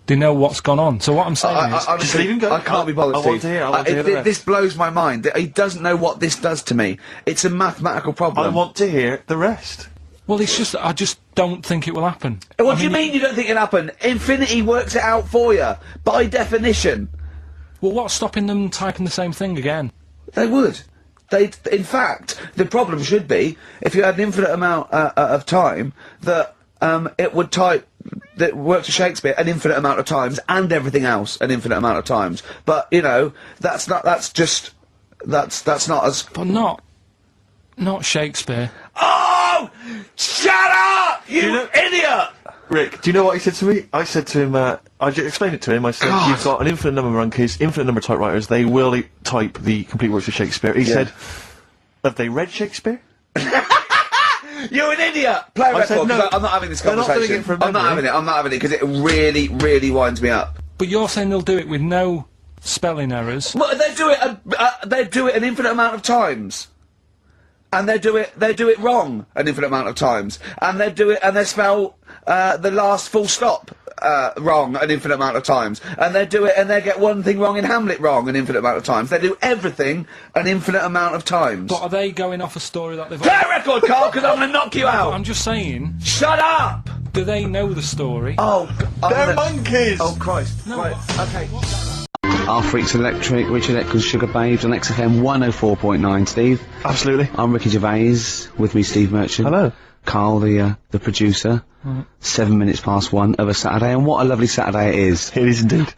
they know what's gone on. So what I'm saying is, honestly, Just leave him go. I can't be bothered, I want Steve. to hear- I want to hear the rest. This blows my mind. That he doesn't know what this does to me. It's a mathematical problem. I want to hear the rest. well, it's just I just don't think it will happen. What do you mean you don't think it'll happen? Infinity works it out for you, by definition. Well, what's stopping them typing the same thing again? They would. In fact, the problem should be, if you had an infinite amount of time, that it would type, that worked to Shakespeare an infinite amount of times, and everything else an infinite amount of times. But, you know, that's not as... But not Shakespeare. Oh! Shut up, you idiot! Rick, do you know what he said to me? I said to him, I explained it to him, I said, God. you've got an infinite number of monkeys, infinite number of typewriters, they will type the complete works of Shakespeare. He said, have they read Shakespeare? You're an idiot! Play a I said record, 'cause no. I'm not having this They're not conversation. doing it from I'm not memory. having it, because it really, really winds me up. But you're saying they'll do it with no spelling errors. Well, they do it an infinite amount of times. And they do it wrong an infinite amount of times. And they spell the last full stop wrong an infinite amount of times. And they get one thing wrong in Hamlet wrong an infinite amount of times. They do everything an infinite amount of times. But are they going off a story that they've... Play a record, Carl, because I'm going to knock you out! I'm just saying, Shut up! do they know the story? Oh, They're monkeys! Oh, Christ. No, Right, what- okay. what- Our Freaks Electric, Richard Eccles, Sugar Babes on XFM 104.9, Steve. Absolutely. I'm Ricky Gervais, with me Steve Merchant. Hello. Carl, the producer. 7 minutes past 1 of a Saturday, and what a lovely Saturday it is. It is indeed.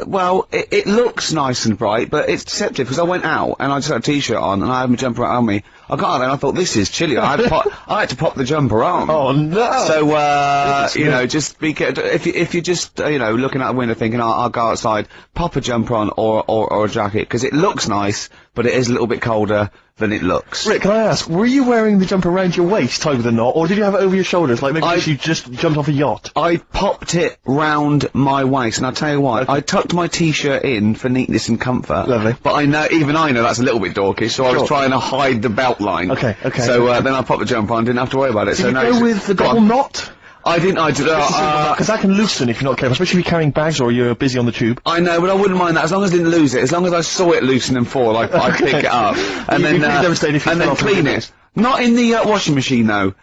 Well, it looks nice and bright, but it's deceptive, because I went out, and I just had a t-shirt on, and I had my jumper on me. I got out there, and I thought, this is chilly. I had to pop the jumper on. Oh no! So, you know, just be careful. If you're just, you know, looking out the window thinking, I'll go outside, pop a jumper on or a jacket, because it looks nice, but it is a little bit colder than it looks. Rick, can I ask, were you wearing the jumper around your waist tied with a knot, or did you have it over your shoulders, like maybe you just jumped off a yacht? I popped it round my waist, and I'll tell you what, I tucked my t-shirt in for neatness and comfort. Lovely. But I know that's a little bit dorkish, so I was Sure. trying to hide the belt line. Okay. So, then I popped the jumper on, didn't have to worry about it. Did so you now go it's- with the Go double on. knot? I didn't, Because that can loosen if you're not careful, especially if you're carrying bags or you're busy on the tube. I know, but I wouldn't mind that, as long as I didn't lose it. As long as I saw it loosen and fall, I'd pick it up. And You'd be devastated if you and fell then off the clean window. it. Not in the washing machine, though.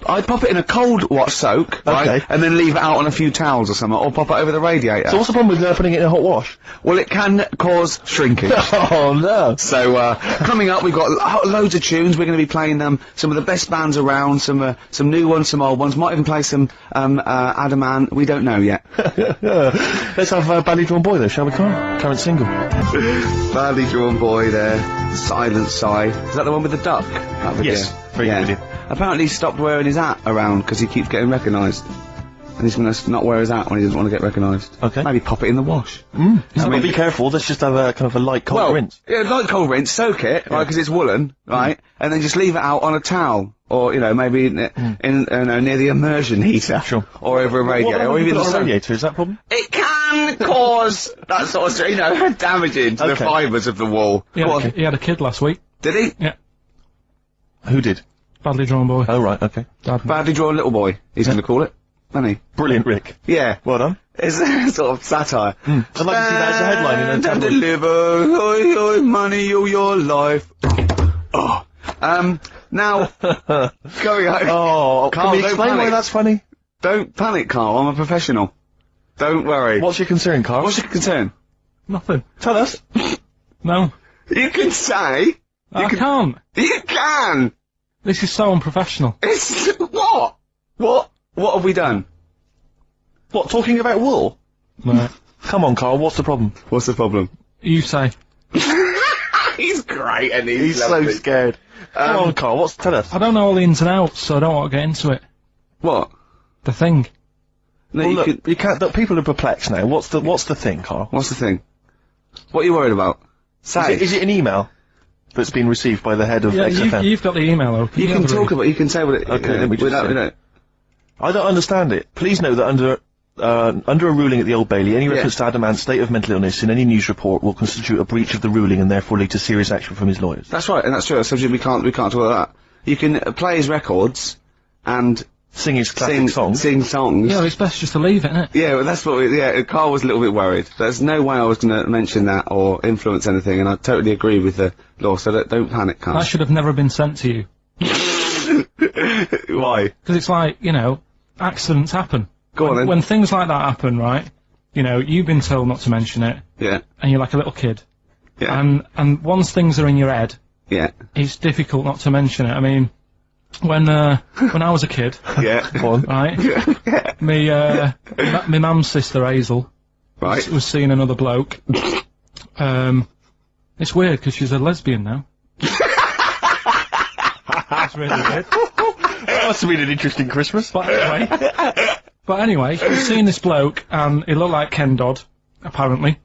I'd pop it in a cold wash soak, right? Okay. And then leave it out on a few towels or something, or pop it over the radiator. So what's the problem with putting it in a hot wash? Well, it can cause shrinkage. Oh no! So, coming up, we've got loads of tunes. We're going to be playing some of the best bands around, some new ones, some old ones. Might even play some Adam Ant. We don't know yet. Let's have Badly Drawn Boy though, shall we, Carl? Current single. Badly Drawn Boy there. Silent Sigh. Is that the one with the duck? That video? Yes. Very good video. Apparently he stopped wearing his hat around because he keeps getting recognised. And he's going to not wear his hat when he doesn't want to get recognised. Okay. Maybe pop it in the wash. But be careful, let's just have a kind of a light cold rinse. Yeah, like cold rinse, soak it, right, because it's woolen, right, and then just leave it out on a towel, or, you know, maybe in near the immersion heater. Sure. Or over a radiator, or even on the a sun. radiator, is that a problem? It can cause that sort of, you know, damaging to the Okay. fibres of the wall. Go on. He had a kid last week. Did he? Yeah. Who did? Badly Drawn Boy. Oh right, okay. Badly drawn little boy, he's going to call it, isn't he? Brilliant, Rick. Yeah. Well done. It's sort of satire. I'd like to see that as a headline in a And tabloid. deliver, oi, oi, money, all your life. Oh. Now, going on. Oh, Carl, can we don't explain why panic. that's funny? Don't panic, Carl, I'm a professional. Don't worry. What's your concern, Carl? What's your concern? Nothing. Tell us. No. You can say. I can't. You can! This is so unprofessional. It's... What? What have we done? What, talking about wool? Right. Come on, Carl, what's the problem? What's the problem? You say. He's great, and He's so scared. Come on, Carl, tell us. I don't know all the ins and outs, so I don't want to get into it. What? The thing. No, Well, you look, could- you can't, look, people are perplexed now. What's the thing, Carl? What's the thing? What are you worried about? Say. Is it an email that's been received by the head of Yeah, XFM? you've got the email open. You can have a talk read. about. You can say what it. Okay, let me just without, say. you know. I don't understand it. Please know that under a ruling at the Old Bailey, any Yeah. reference to Adamant's state of mental illness in any news report will constitute a breach of the ruling and therefore lead to serious action from his lawyers. That's right, and that's true. That's subject we can't talk about that. You can play his records and Sing his classic songs. Sing songs. Yeah, it's best just to leave it, innit? Yeah, well, that's what. Carl was a little bit worried. There's no way I was going to mention that or influence anything, and I totally agree with the law. So don't panic, Carl. That should have never been sent to you. Why? Because it's like, you know, accidents happen. Go on then. When things like that happen, right, you know, you've been told not to mention it, Yeah. and you're like a little kid. Yeah. And once things are in your head, Yeah. it's difficult not to mention it. I mean, when I was a kid, Yeah. Go on. right, my mum's sister Hazel Right. was seeing another bloke. It's weird because she's a lesbian now. That's really weird. That must have been an interesting Christmas. But anyway, she was seeing this bloke, and he looked like Ken Dodd, apparently.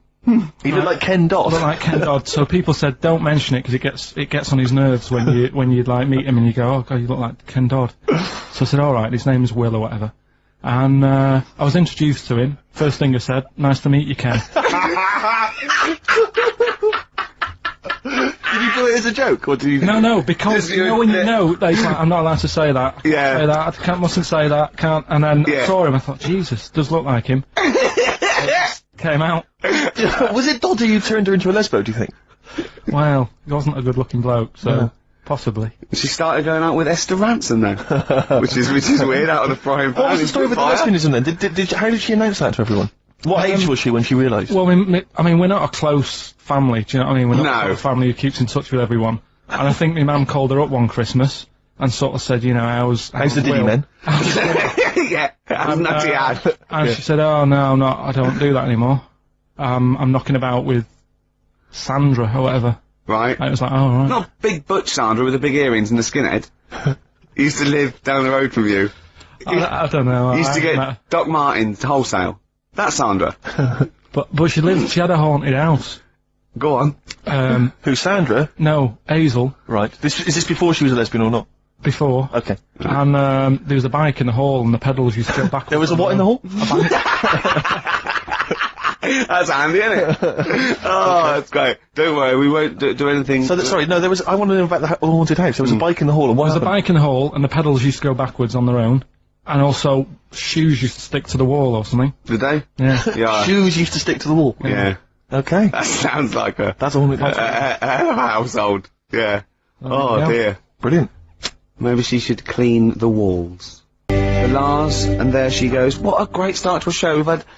He looked like Ken Dodd. Looked like Ken Dodd. So people said, don't mention it because it gets on his nerves when you like meet him and you go, oh god, you look like Ken Dodd. So I said, all right, his name is Will or whatever. And I was introduced to him. First thing I said, nice to meet you, Ken. Did you do it as a joke, or did you? No, because you know when you know, like, I'm not allowed to say that. I can't Yeah. say that. I mustn't say that. Can't. And then Yeah. I saw him. I thought, Jesus, does look like him. Came out. Was it Doddy who turned her into a lesbo, do you think? Well, he wasn't a good-looking bloke, so No. possibly. She started going out with Esther Ransom now, which is weird out of the frying pan. What was the story with the Fire. lesbianism then? How did she announce that to everyone? What age was she when she realised? Well, I mean, we're not a close family. Do you know what I mean? We're not No. a family who keeps in touch with everyone. And I think my mum called her up one Christmas and sort of said, you know, how's the Diddy Will? men? Yeah, I'm nutty ad. And she said, oh no, I don't do that anymore. I'm knocking about with Sandra or whatever. Right. And it was like, oh right. Not big butch Sandra with the big earrings and the skinhead. He used to live down the road from you. I don't know. He used to I haven't get Doc Martens wholesale. That's Sandra. But she had a haunted house. Go on. Who, Sandra? No, Hazel, Right. Is this before she was a lesbian or not? before. Okay. And there was a bike in the hall and the pedals used to go backwards. There was a what in the hall? That's handy, isn't it? Oh, that's great. Don't worry, we won't do anything. So, sorry, no, I want to know about the haunted house. There was a bike in the hall, and what There was a happened? bike in the hall and the pedals used to go backwards on their own. And also, shoes used to stick to the wall or something. Did they? Yeah. Yeah. Shoes used to stick to the wall. Yeah. Okay. That sounds like a That's all it was. hell of a household. Yeah. Oh yeah. dear. Brilliant. Maybe she should clean the walls. The Lars, and there she goes. What a great start to a show.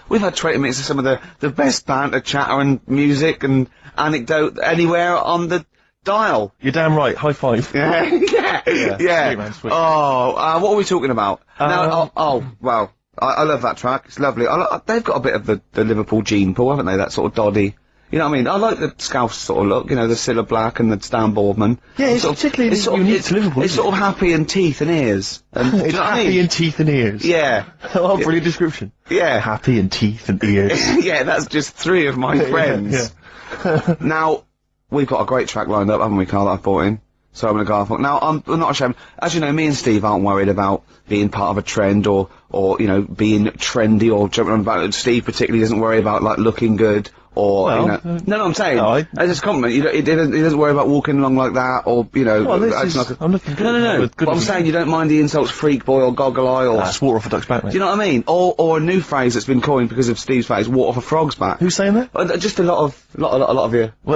We've had 20 minutes of some of the best banter, chatter and music and anecdote anywhere on the dial. You're damn right. High five. Yeah, yeah. Sweet, man, sweet. Oh, what are we talking about? Now, well, I love that track. It's lovely. They've got a bit of the Liverpool gene pool, haven't they? That sort of doddy. You know what I mean? I like the Scouse sort of look, you know, the Cilla Black and the Stan Boardman. Yeah, it's particularly unique to Liverpool, It's isn't sort of happy and teeth and ears. And, do you It's know what I happy mean? in teeth and ears. Yeah. Oh, brilliant description. Yeah. Happy in teeth and ears. Yeah, that's just 3 of my friends. Now, we've got a great track lined up, haven't we, Carl, that I've brought in? So I'm gonna go off. Now, I'm not ashamed. As you know, me and Steve aren't worried about being part of a trend or, you know, being trendy or jumping on about it. Steve particularly doesn't worry about, like, looking good or, Well, you know. No, I'm saying. no, As a compliment, he doesn't worry about walking along like that or, you know. Well, this acting is- like a- I'm looking good. No. With good But I'm looking. saying you don't mind the insults freak boy or goggle eye or. That's water off a duck's back, mate. Do you know what I mean? Or a new phrase that's been coined because of Steve's face, water off a frog's back. Who's saying that? Just a lot of your, a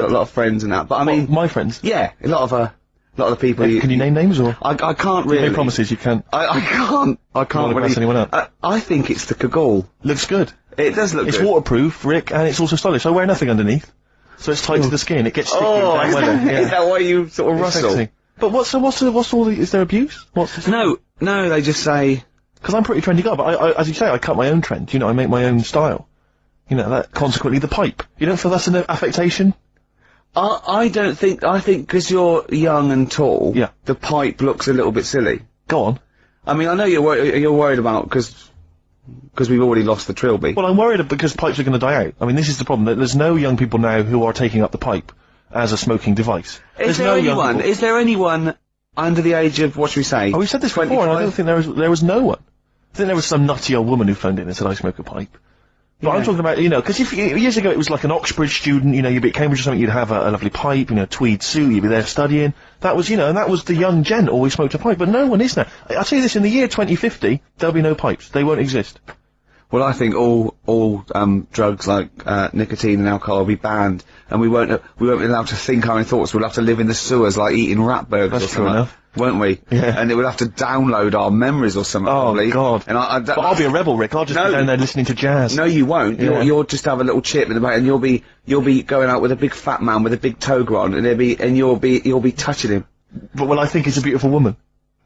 lot of friends and that. But I mean, My friends. yeah, a lot of the people. Can you name names or? I can't really. No promises, you can't. I can't wanna really. pass anyone up? I think it's the Kagul. Looks good. It does look It's good. waterproof, Rick, and it's also stylish. I wear nothing underneath. So it's tight to the skin, it gets sticky Oh, in is bad weather. that, is that why you sort of It's rustle? sexy. But what's all the, is there abuse? No, they just say, Because I'm pretty trendy guy, but I, as you say, I cut my own trend, you know, I make my own style. You know, that consequently the pipe. You don't feel that's an affectation? I don't think, I think because you're young and tall, Yeah. the pipe looks a little bit silly. Go on. I mean, I know you're worried about, because we've already lost the trilby. Well, I'm worried because pipes are going to die out. I mean, this is the problem. There's no young people now who are taking up the pipe as a smoking device. Is there anyone under the age of, what should we say? Oh, we've said this before, and I don't think there was no one. I think there was some nutty old woman who phoned in and said, I smoke a pipe. But I'm talking about, you know, because years ago it was like an Oxbridge student, you know, you'd be at Cambridge or something, you'd have a lovely pipe, you know, tweed suit, you'd be there studying. That was, you know, and that was the young gent always smoked a pipe, but no one is now. I'll tell you this, in the year 2050, there'll be no pipes. They won't exist. Well, I think all drugs like nicotine and alcohol will be banned, and we won't be allowed to think our own thoughts. We'll have to live in the sewers like eating rat burgers. That's or true something, enough. won't we? Yeah. And it will have to download our memories or something. Oh, probably. God. And But I'll be a rebel, Rick. I'll just be down there listening to jazz. No, you won't. Yeah. You'll just have a little chip in the back, and you'll be going out with a big fat man with a big toga on, and you'll be touching him. But well, I think he's a beautiful woman.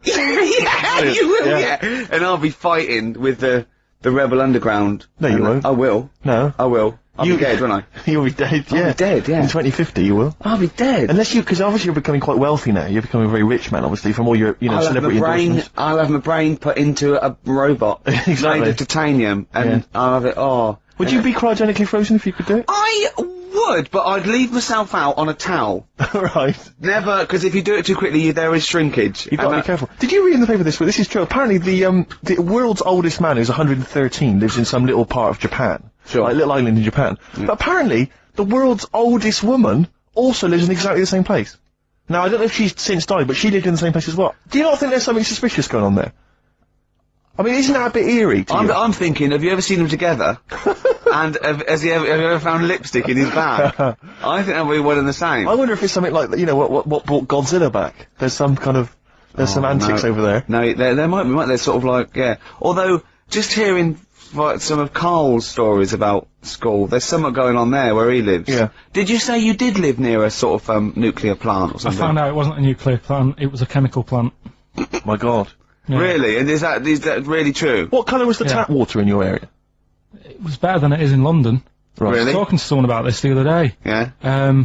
Yeah, you will. Yeah. And I'll be fighting with the Rebel Underground. No, you won't. I will. No. I will. I'll be dead, won't I? You'll be dead, yeah. I'll be dead, yeah. In 2050 you will. I'll be dead. Unless because obviously you're becoming quite wealthy now. You're becoming a very rich man, obviously, from all your, you know, celebrity endorsements. I'll have my brain put into a robot. Exactly. Made of titanium, and I'll have it, Would you be cryogenically frozen if you could do it? I would, but I'd leave myself out on a towel. Right. Never, because if you do it too quickly, there is shrinkage. You've got to be careful. Did you read in the paper this week? This is true. Apparently the world's oldest man, who's 113, lives in some little part of Japan. Sure. Like a little island in Japan. But apparently, the world's oldest woman also lives in exactly the same place. Now, I don't know if she's since died, but she lived in the same place as well. Do you not think there's something suspicious going on there? I mean, isn't that a bit eerie to you? I'm thinking, have you ever seen them together? And have you ever found lipstick in his bag? I think that'll be one and the same. I wonder if it's something like, you know, what brought Godzilla back? There's some kind of, there's some antics over there. No, there might be, they're sort of like, yeah. Although, just hearing like, some of Carl's stories about school, there's something going on there where he lives. Yeah. Did you say you did live near a sort of, nuclear plant or I something? found out it wasn't a nuclear plant, it was a chemical plant. My God. Yeah. Really? And is that really true? What colour was the tap water in your area? It was better than it is in London. Right. I was Really? talking to someone about this the other day. Yeah.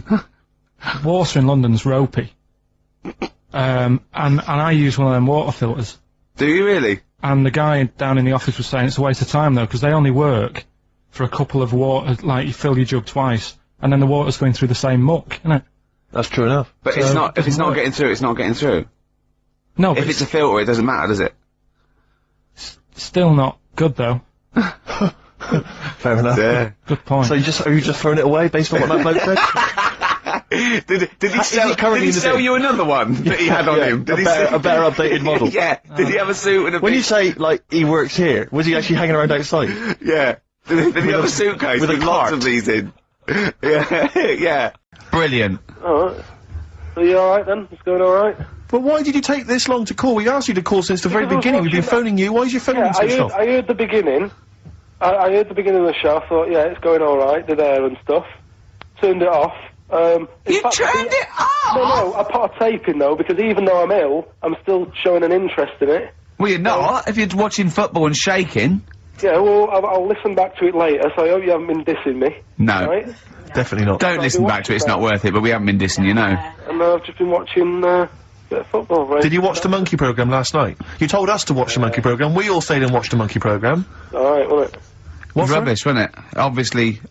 Water in London's ropey. And I use one of them water filters. Do you really? And the guy down in the office was saying it's a waste of time though, because they only work for a couple of water, like you fill your jug twice, and then the water's going through the same muck, isn't it? That's true enough. But So it's not, if it it's not doesn't getting through, it's not getting through. No, but If it's a filter, it doesn't matter, does it? still not good though. Fair enough. Yeah. Good point. So are you just throwing it away based on what that bloke said? Did he sell you another one that he had on him? Did he a better updated model. Yeah. Did he have a suit and a When big... you say, like, he works here, was he actually hanging around outside? Yeah. Did he have a suitcase with a with lots cart? of these in? Yeah. Yeah. Brilliant. Alright. So you alright then? It's going alright? But why did you take this long to call? We asked you to call since the very Because I was beginning. We've been watching phoning you. Why is your phone Yeah, switched off? I heard the beginning. I heard the beginning of the show. I thought, yeah, it's going alright, the there and stuff. Turned it off. In You fact, turned it off? No, I put a tape in though, because even though I'm ill, I'm still showing an interest in it. Well, you're not. If you're watching football and shaking. Yeah, well, I'll listen back to it later, so I hope you haven't been dissing me. No. Right? Definitely not. Don't listen back to it, it's not worth it, but we haven't been dissing, you know. And I've just been watching, a bit of football, right? Did you watch the Monkey programme last night? You told us to watch the Monkey programme. We all stayed and watched the Monkey programme. Alright, wasn't it? It was rubbish, wasn't it?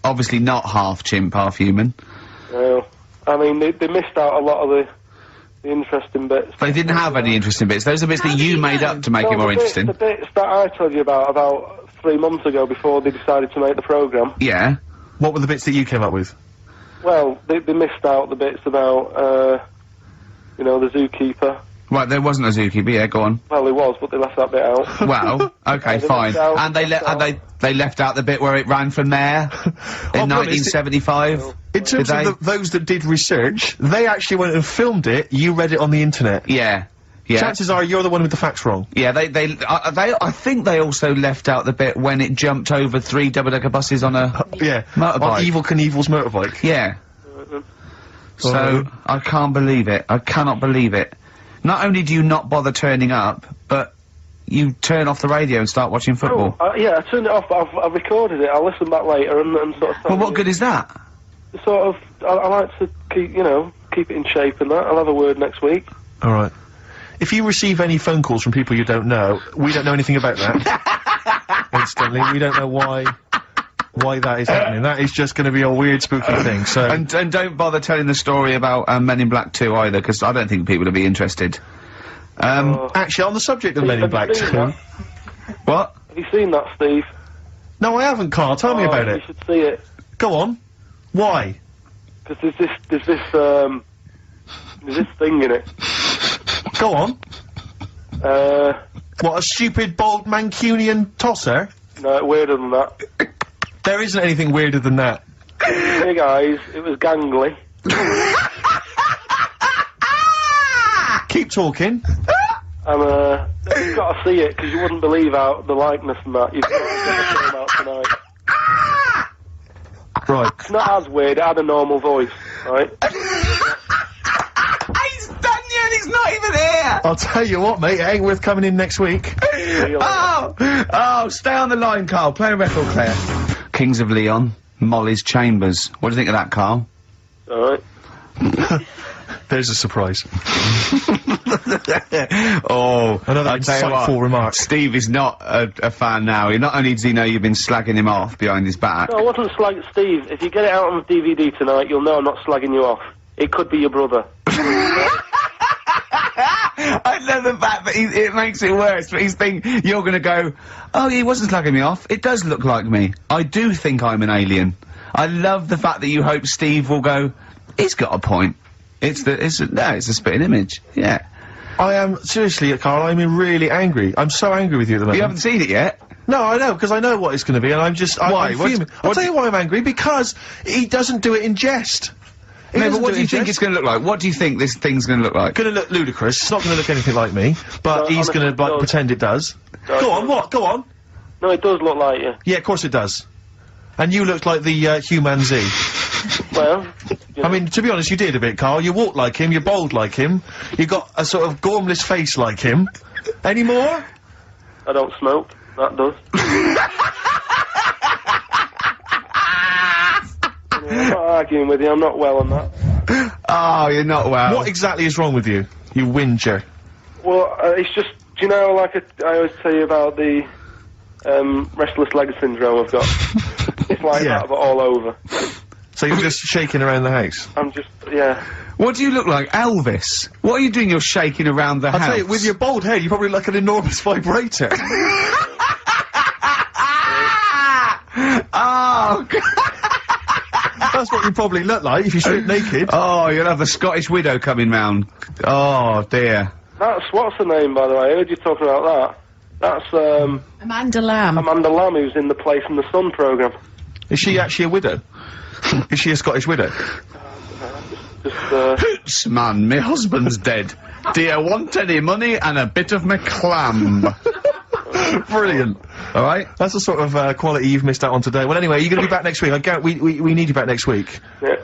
Obviously not half chimp, half human. Well, I mean, they missed out a lot of the interesting bits. But it didn't have any interesting bits. Those are bits that you made up to make it more interesting. The bits that I told you about 3 months ago before they decided to make the programme. Yeah. What were the bits that you came up with? Well, they missed out the bits about, you know, the zookeeper. Right, there wasn't a zookeeper, yeah, go on. Well, there was, but they left that bit out. Well, okay, They fine. left out- And they left out the bit where it ran from there in 1975. In terms Did of those that did research, they actually went and filmed it, you read it on the internet. Yeah. Yeah. Chances are you're the one with the facts wrong. Yeah, I think they also left out the bit when it jumped over 3 double-decker buses on a... Yeah. Motorbike. On Evil Knievel's motorbike. Yeah. So, I can't believe it. I cannot believe it. Not only do you not bother turning up, but you turn off the radio and start watching football? Yeah, I turned it off, but I've recorded it. I'll listen back later and sort of... Well, what good is that? Sort of, I like to keep, you know, keep it in shape and that. I'll have a word next week. Alright. If you receive any phone calls from people you don't know, we don't know anything about that. Instantly, we don't know why that is happening. That is just gonna be a weird, spooky thing, so... And don't bother telling the story about, Men in Black 2 either, because I don't think people will be interested. Actually, on the subject of Men in Black 2... What? Have you seen that, Steve? No, I haven't, Carl. Tell me about You it. should see it. Go on. Why? Because there's this thing in it. Go on. What, a stupid, bald Mancunian tosser? No, weirder than that. There isn't anything weirder than that. Big eyes, it was gangly. Keep talking. And, you've got to see it, because you wouldn't believe how the likeness and that. You've got to get the film out tonight. Right. It's not as weird, it had a normal voice, right? He's done you and he's not even here! I'll tell you what, mate, it ain't worth coming in next week. Oh, stay on the line, Carl. Play a record, Claire. Kings of Leon, Molly's Chambers. What do you think of that, Carl? Alright. There's a surprise. Oh, Another I tell you what, insightful remark. Steve is not a fan now. Not only does he know you've been slagging him off behind his back. No, I wasn't slagging Steve. If you get it out on DVD tonight, you'll know I'm not slagging you off. It could be your brother. I love the fact that it makes it worse, but you're gonna go, oh, he wasn't slagging me off. It does look like me. I do think I'm an alien. I love the fact that you hope Steve will go, he's got a point. It's a spitting image. Yeah. I am, seriously, Carl, I'm really angry. I'm so angry with you at the moment. You haven't seen it yet? No, I know, because I know what it's gonna be, and I'm just, Why? I'm fuming. I'll tell you why I'm angry, because he doesn't do it in jest. No, but what do you think it's gonna look like? What do you think this thing's gonna look like? Gonna look ludicrous. It's not gonna look anything like me, but No, he's gonna, honestly, like, it does. pretend it does. Go on, what? Go on. No, it does look like you. Yeah, of course it does. And you look like the, Human Z. Well, you I know, mean, to be honest, you did a bit, Carl. You walk like him, you're bold like him, you got a sort of gormless face like him. Any more? I don't smoke. That does. I'm not arguing with you. I'm not well on that. Oh, you're not well. What exactly is wrong with you? You whinger. Well, it's just, do you know, like I always tell you about the restless leg syndrome I've got. It's like Yeah. that, but all over. So you're just shaking around the house? I'm just, yeah. What do you look like, Elvis? What are you doing? You're shaking around the I'll house. tell you, with your bald head, you probably look like an enormous vibrator. Oh, God. That's what you probably look like if you strip naked. Oh, you'll have the Scottish widow coming round. Oh, dear. That's, what's her name, by the way? I heard you talking about that. That's, Amanda Lamb. Amanda Lamb, who's in the Place in the Sun programme. Is she actually a widow? Is she a Scottish widow? Just, Hoots, man, my husband's dead. Do you want any money and a bit of my clam? Brilliant. Alright? That's the sort of quality you've missed out on today. Well, anyway, you're going to be back next week. We need you back next week. yeah.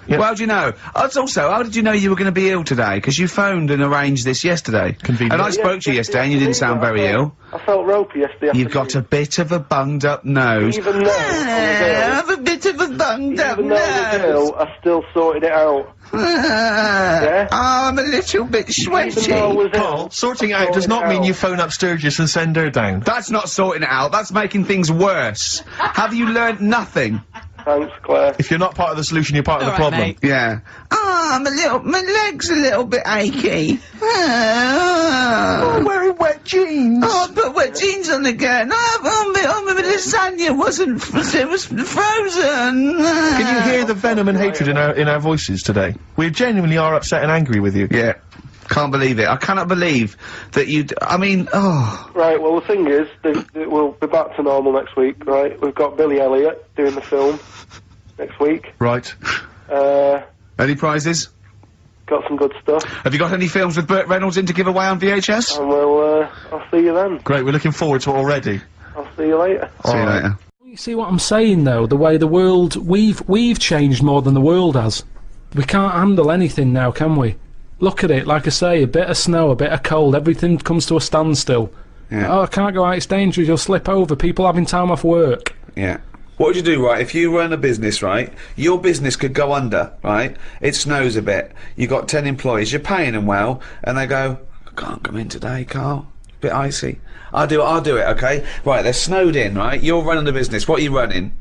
Yeah. Well, how do you know? Also, how did you know you were going to be ill today? Because you phoned and arranged this yesterday. Convenient. And I spoke to you yesterday and you didn't sound very ill. I felt ropey yesterday. You've got a bit of a bunged up nose. Even though I Have a bit of a bunged up even though I was ill, I still sorted it out. Yeah? I'm a little bit Even though I sweaty. was Carl, ill, sorting I out does sorted not it mean out. you phone up Sturgis and send her down. That's not sorting it out, that's making things worse. Have you learnt nothing? Thanks, Claire. If you're not part of the solution, you're part of the All right, problem. mate. Yeah. My leg's a little bit achy. Oh, wearing wet jeans. Oh, I put wet jeans on again. My lasagna it was frozen. Can you hear the venom and hatred in our voices today? We genuinely are upset and angry with you. Yeah. Can't believe it. I cannot believe that I mean, oh. Right, well, the thing is, we'll be back to normal next week, right? We've got Billy Elliot doing the film next week. Right. Any prizes? Got some good stuff. Have you got any films with Burt Reynolds in to give away on VHS? And I'll see you then. Great, we're looking forward to it already. I'll see you later. See you later. You see what I'm saying, though? The way the world... We've changed more than the world has. We can't handle anything now, can we? Look at it, like I say, a bit of snow, a bit of cold, everything comes to a standstill. Yeah. Oh, I can't go out, it's dangerous, you'll slip over, people having time off work. Yeah. What would you do, right, if you run a business, right, your business could go under, right, it snows a bit, you got 10 employees, you're paying them well, and they go, I can't come in today, Carl, bit icy. I'll do it, okay? Right, they're snowed in, right, you're running the business, what are you running?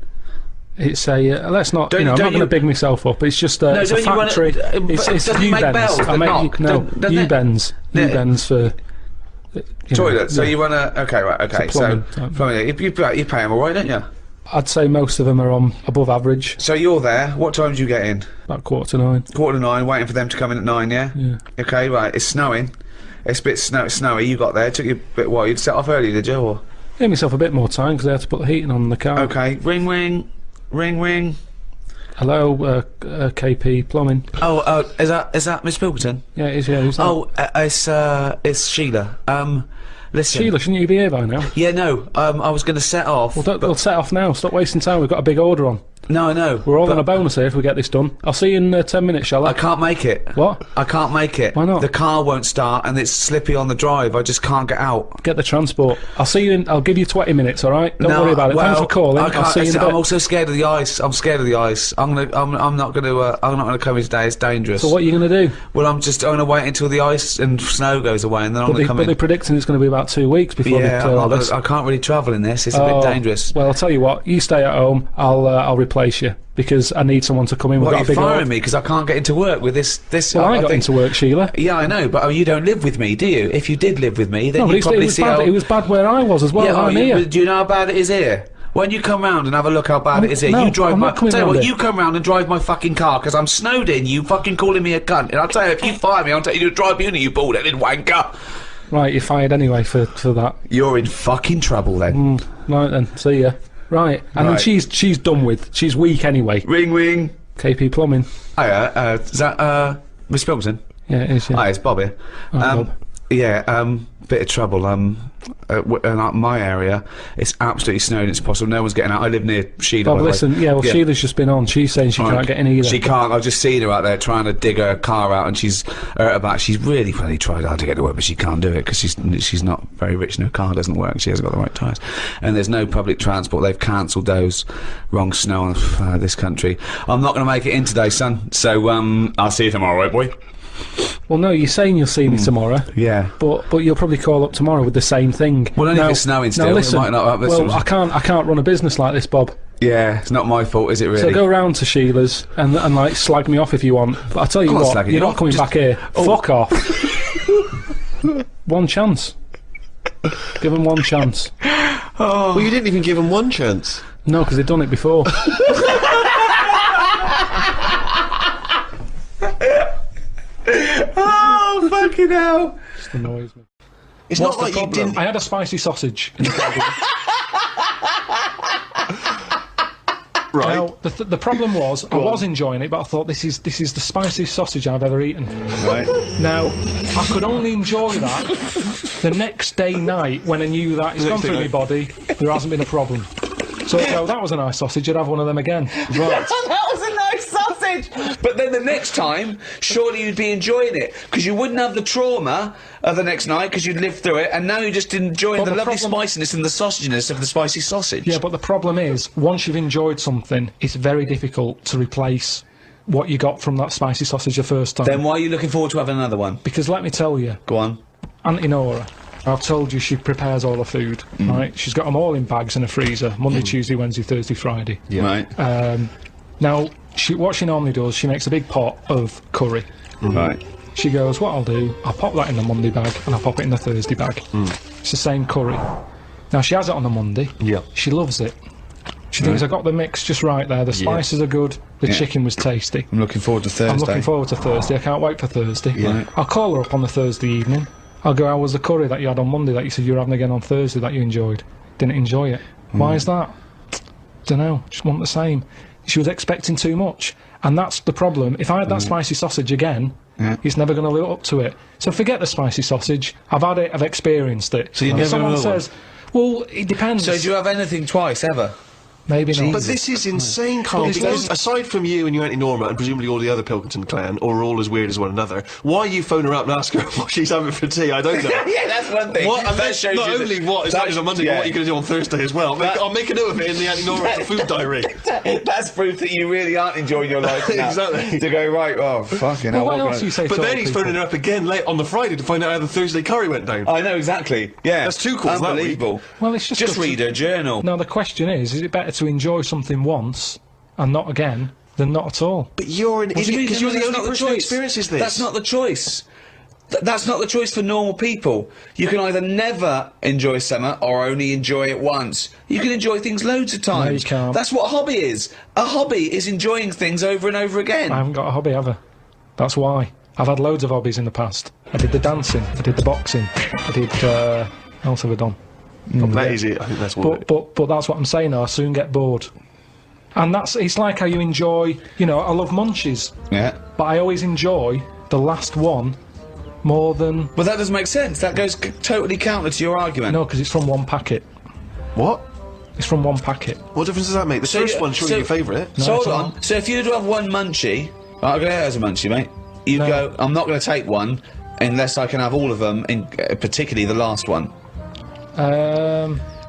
It's a, let's not, Don't- I'm not don't going to you- big myself up, it's just a, it's a don't you run it- factory, but it's doesn't it make bells U-bends, I that make knock? no, Doesn't it- U-bends, Yeah. U-bends for... you know, Toilet, so yeah. you run a, okay, right, okay, It's a plumbing so, type. plumbing, you pay them alright, don't you? I'd say most of them are on above average, So you're there, what time do you get in? about 8:45. 9:15, waiting for them to come in at 9, yeah? Yeah. Okay, right, it's snowing. It's a bit snowy, you got there, it took you a bit while, you'd set off early, did you, or? Gave myself a bit more time because I had to put the heating on the car. Okay, ring ring, ring ring. Hello, KP Plumbing. Oh, is that Miss Pilkington? Yeah, it is, yeah, who's that? Oh, it's Sheila. Listen. Sheila, shouldn't you be here by now? Yeah, no, I was gonna set off. We'll set off now, stop wasting time, we've got a big order on. No, I know. We're all but on a bonus here if we get this done. I'll see you in 10 minutes, shall I? I can't make it. What? I can't make it. Why not? The car won't start and it's slippy on the drive. I just can't get out. Get the transport. I'll see you in, I'll give you 20 minutes, alright? Don't No, worry about it. well, Thanks for calling. I I'll can't- see you in a I'm bit. also scared of the ice. I'm scared of the ice. I'm not gonna come in today. It's dangerous. So what are you going to do? Well, I'm gonna wait until the ice and snow goes away, and then I'm gonna come But in. they're predicting it's going to be about 2 weeks before they Yeah, clear all this. I can't really travel in this. It's a bit Oh, dangerous. Well, I'll tell you what. You stay at home. I'll replace you because I need someone to come in. We've Well, got a you're big firing order. me because I can't get into work with this. Well, I got think- into work, Sheila. Yeah, I know, but you don't live with me, do you? If you did live with me, then No, but you'd it probably was see bad. how. It was bad where I was as well. Yeah, I'm here. do you know how bad it is here? When you come round and have a look how bad it is here, no, you drive I'm my. not coming Tell you round what, here. you come round and drive my fucking car because I'm snowed in. You fucking calling me a cunt, and I'll tell you, if you fire me, I'll tell you to drive uni, you bald-headed wanker. Right, you're fired anyway for that. You're in fucking trouble then. Right then, see ya. Right, and then Right. she's done with. She's weak anyway. Ring ring. KP Plumbing. Hiya, is that Miss Pilkington? Yeah, it is. Yeah. Hi, it's Bobby. Bob. Yeah, bit of trouble. In my area, it's absolutely snowed. It's possible. No one's getting out. I live near Sheila. Bob, by the way. listen. Yeah, well, Sheila's just been on. She's saying she can't get in either. She can't. I've just seen her out there trying to dig her car out, and she's about. She's really tried hard to get to work, but she can't do it because she's not very rich, and her car doesn't work. She hasn't got the right tyres, and there's no public transport. They've cancelled those. Wrong snow on this country. I'm not going to make it in today, son. So I'll see you tomorrow, right, boy? Well, no, you're saying you'll see me tomorrow. Yeah. But you'll probably call up tomorrow with the same thing. Well, only if it's snowing still. Now It listen. might not- Well, I can't run a business like this, Bob. Yeah, it's not my fault, is it? Really? So go round to Sheila's and like slag me off if you want. But I tell you I'm not what, slagging you're you not off, coming just- back here. Fuck off. One chance. Give them one chance. Well, you didn't even give him one chance. No, because they've done it before. Oh, fucking hell! Just annoys me. It's What's not like the you problem? didn't. I had a spicy sausage in the garden. Right. Now, the problem was, I was enjoying it, but I thought this is the spiciest sausage I've ever eaten. Right. Now, I could only enjoy that the next day night when I knew that it's gone through my body, there hasn't been a problem. So, no, that was a nice sausage, I'd have one of them again. Right. That was a nice sausage! But then the next time, surely you'd be enjoying it, because you wouldn't have the trauma of the next night, because you'd lived through it, and now you're just enjoying But the the lovely problem- spiciness and the sausaginess of the spicy sausage. Yeah, but the problem is, once you've enjoyed something, it's very difficult to replace what you got from that spicy sausage the first time. Then why are you looking forward to having another one? Because let me tell you, Go on. Auntie Nora, I've told you she prepares all her food, right? She's got them all in bags in a freezer, Monday, Tuesday, Wednesday, Thursday, Friday. Right. Now, what she normally does, she makes a big pot of curry. Right. She goes, what I'll do, I'll pop that in the Monday bag and I'll pop it in the Thursday bag. It's the same curry. Now, she has it on the Monday. Yeah. She loves it. She thinks I got the mix just right there. The spices are good. The Yeah. chicken was tasty. I'm looking forward to Thursday. I'm looking forward to Thursday. I can't wait for Thursday. Yeah. I'll call her up on the Thursday evening. I'll go, how was the curry that you had on Monday that you said you were having again on Thursday that you enjoyed? Didn't enjoy it. Why is that? Dunno. Just want the same. She was expecting too much. And that's the problem. If I had that spicy sausage again, it's never going to live up to it. So forget the spicy sausage. I've had it. I've experienced it. So you If never someone have another says, well, it depends. So do you have anything twice, ever? Maybe not. But this is insane, Carl, But because aside from you and your Auntie Norma and presumably all the other Pilkington clan, or all as weird as one another, why you phone her up and ask her what she's having for tea, I don't know. Yeah, that's one thing. What, and That then shows not you that- only what is that- happening on Monday, yeah. but what you're going to do on Thursday as well. I'll make a note of it in the Auntie Norma food diary. That's proof that you really aren't enjoying your life. now. Exactly. To go, right, oh, fucking hell. Well, what what else can do you say But to then old he's people? phoning her up again late on the Friday to find out how the Thursday curry went down. I know, exactly. Yeah. That's two calls that week. Unbelievable. Well, it's just Just good to- read her journal. Now, the question is it better to enjoy something once and not again than not at all? But you're an What do you idiot mean? because you're That's the only not person who experiences this. That's not the choice. That's not the choice for normal people. You can either never enjoy summer or only enjoy it once. You can enjoy things loads of times. you can't. That's what a hobby is. A hobby is enjoying things over and over again. I haven't got a hobby ever. That's why. I've had loads of hobbies in the past. I did the dancing, I did the boxing, I did, what else have I done? That is it. I think that's what. But that's what I'm saying though, I soon get bored. And it's like how you enjoy, I love munchies, Yeah. but I always enjoy the last one more than... But that doesn't make sense. That goes totally counter to your argument. No, because it's from one packet. What? It's from one packet. What difference does that make? The first you- one's surely so- your favourite. So it's hold on. So if you were to have one munchie, right, I'll go as a munchie, mate. You No. go, I'm not going to take one unless I can have all of them, particularly the last one.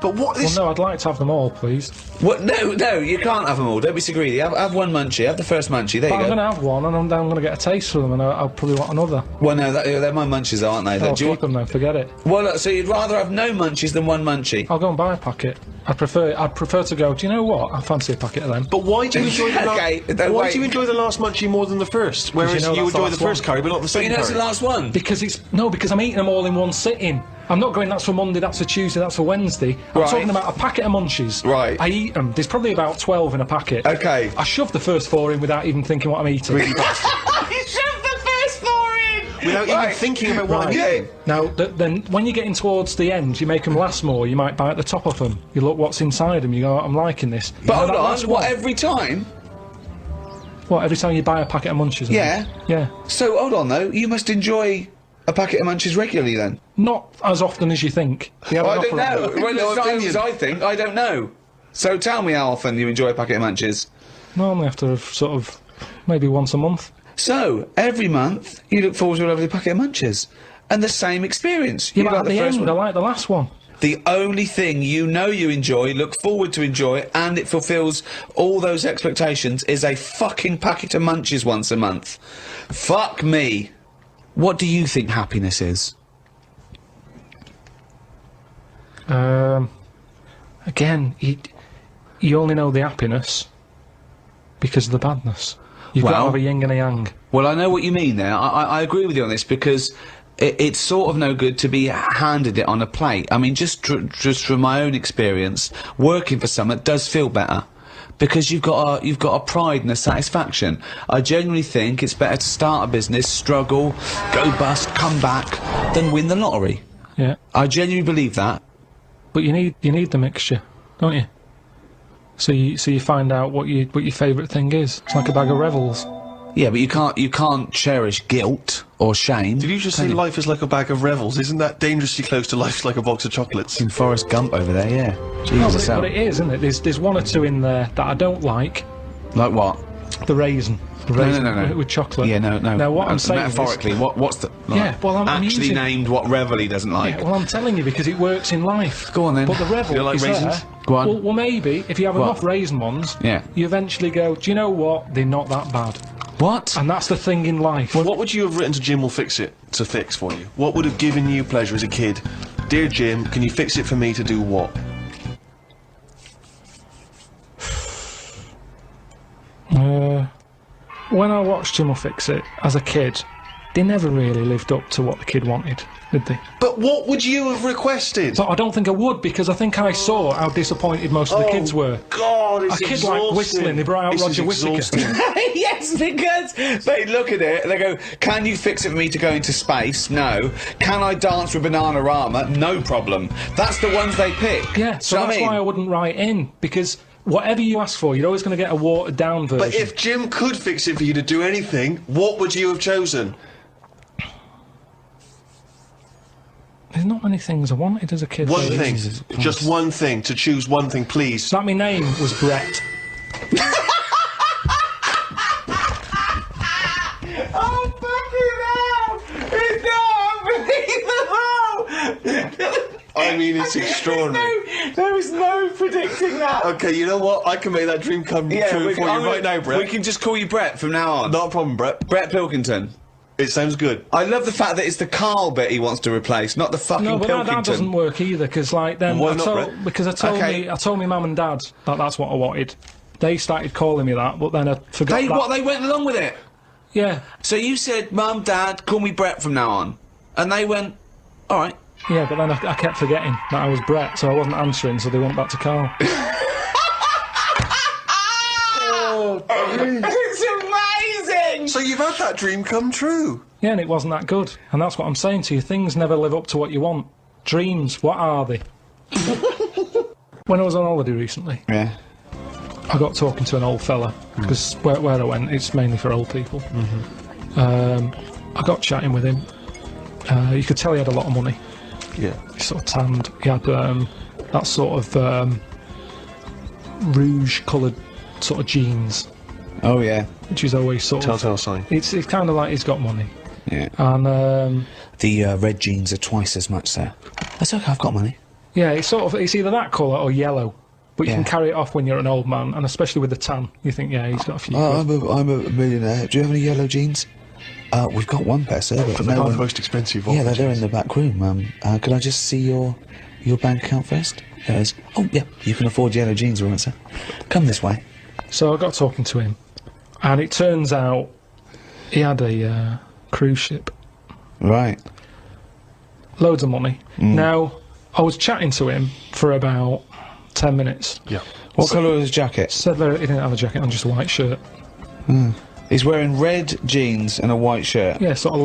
But what is? Well, no, I'd like to have them all, please. What? No, you can't have them all. Don't be so greedy. Have one munchie. Have the first munchie. There But you I'm go. going to have one, and I'm going to get a taste for them, and I'll probably want another. Well, no, they're my munchies, though, aren't they? I'll Do you keep them then, forget it. Well, look, so you'd rather have no munchies than one munchie? I'll go and buy a packet. I'd prefer to go, do you know what? I fancy a packet of them. But why do you enjoy the Okay, why wait. do you enjoy the last munchie more than the first? Whereas you know you that's the enjoy the last first one. curry, but not the But second you know it's curry. the last one. Because I'm eating them all in one sitting. I'm not going, that's for Monday, that's for Tuesday, that's for Wednesday. I'm Right. talking about a packet of munchies. Right. I eat them. There's probably about 12 in a packet. Okay. I shove the first 4 in without even thinking what I'm eating. You shoved the first 4 in! Without even Right. thinking about what I'm Yeah. eating. Now, then, when you're getting towards the end, you make them last more, you might bite the top off them. You look what's inside them, you go, I'm liking this. But You know hold that on, last what, one? every time? What, every time you buy a packet of munchies? I Yeah. think? Yeah. So, hold on, though. You must enjoy a packet of munchies regularly, then? Not as often as you think. You have I an don't offer on know. them. Well, No it's not opinion. as I think. I don't know. So tell me how often you enjoy a packet of munchies. Normally after sort of, maybe once a month. So, every month, you look forward to a lovely packet of munchies. And the same experience. Yeah, You but like at the first end, one. I like the last one. The only thing you know you enjoy, look forward to enjoy, and it fulfills all those expectations is a fucking packet of munchies once a month. Fuck me. What do you think happiness is? Again, you only know the happiness because of the badness. You've got Well- to have a yin and a yang. Well, I know what you mean there. I agree with you on this because it's sort of no good to be handed it on a plate. I mean, just from my own experience, working for someone does feel better because you've got a pride and a satisfaction. I genuinely think it's better to start a business, struggle, go bust, come back, than win the lottery. Yeah, I genuinely believe that. but you need the mixture, don't you? So you find out what your favourite thing is. It's like a bag of Revels. Yeah, but you can't cherish guilt or shame. Did you just say life is like a bag of Revels? Isn't that dangerously close to life's like a box of chocolates? In Forrest Gump over there, yeah. No, Jesus, but it is, isn't it? There's one or two in there that I don't like. like what? The raisin. The raisin No. with chocolate. Yeah, no. Now what I'm saying is- metaphorically, what's the Yeah, well, I'm actually using- named what Revel he doesn't like? Yeah, well, I'm telling you because it works in life. Go on then. But the Revel You don't like is raisins? there. Go on. Well, maybe if you have What? enough raisin ones, Yeah. you eventually go, do you know what? They're not that bad. What? And that's the thing in life. What would you have written to Jim will fix it to fix for you? What would have given you pleasure as a kid? Dear Jim, can you fix it for me to do what? When I watched Jim will Fix It as a kid, they never really lived up to what the kid wanted, did they? But what would you have requested? But I don't think I would because I think I saw how disappointed most of the kids were. God, it's A kid like whistling, they brought out This is Roger Whittaker. exhausting. Yes, because they look at it and they go, can you fix it for me to go into space? No. Can I dance with Bananarama? No problem. That's the ones they pick. Yeah, so Do you know what that's I mean? why I wouldn't write in because whatever you ask for, you're always going to get a watered down version. But if Jim could fix it for you to do anything, what would you have chosen? There's not many things I wanted as a kid. One though. thing. Jesus Christ. Just one thing. To choose one thing, please. That my name was Brett. Oh, fucking hell! It's not unbelievable! I mean, it's extraordinary. There was no predicting that. Okay, you know what? I can make that dream come true for you right now, Brett. We can just call you Brett from now on. Not a problem, Brett. Brett Pilkington. It sounds good. I love the fact that it's the Carl bit he wants to replace, not the fucking No, but Pilkington. that doesn't work either, because like then Why I not, told, Brett? because I told Okay. I told my mum and dad that that's what I wanted. They started calling me that, but then I forgot. They, that. what, they went along with it? Yeah, So you said, Mum, Dad, call me Brett from now on. And they went, alright. yeah, but then I kept forgetting that I was Brett, so I wasn't answering, so they went back to Carl. It's amazing! So you've had that dream come true. Yeah, and it wasn't that good, and that's what I'm saying to you. Things never live up to what you want. Dreams, what are they? When I was on holiday recently, Yeah. I got talking to an old fella, because where I went, it's mainly for old people. I got chatting with him. You could tell he had a lot of money. Yeah. He sort of tanned. He had that sort of rouge-coloured sort of jeans, Oh, yeah. which is always sort of... Telltale sign. It's kind of like he's got money. Yeah. And, The red jeans are twice as much, sir. That's okay, I've got money. yeah, it's either that colour or yellow. But you Yeah. can carry it off when you're an old man, and especially with the tan, you think, yeah, he's got a few quid. I'm a millionaire. Do you have any yellow jeans? We've got one pair, sir. But They're no the one... most expensive. Yeah, of they're in the back room. Could I just see your bank account first? He goes, oh, yeah, you can afford yellow jeans, all right, sir. Come this way. So I got talking to him, and it turns out he had a cruise ship. Right. Loads of money. Now, I was chatting to him for about 10 minutes. Yeah. What colour was his jacket? Said that he didn't have a jacket on, just a white shirt. He's wearing red jeans and a white shirt. Yeah, sort of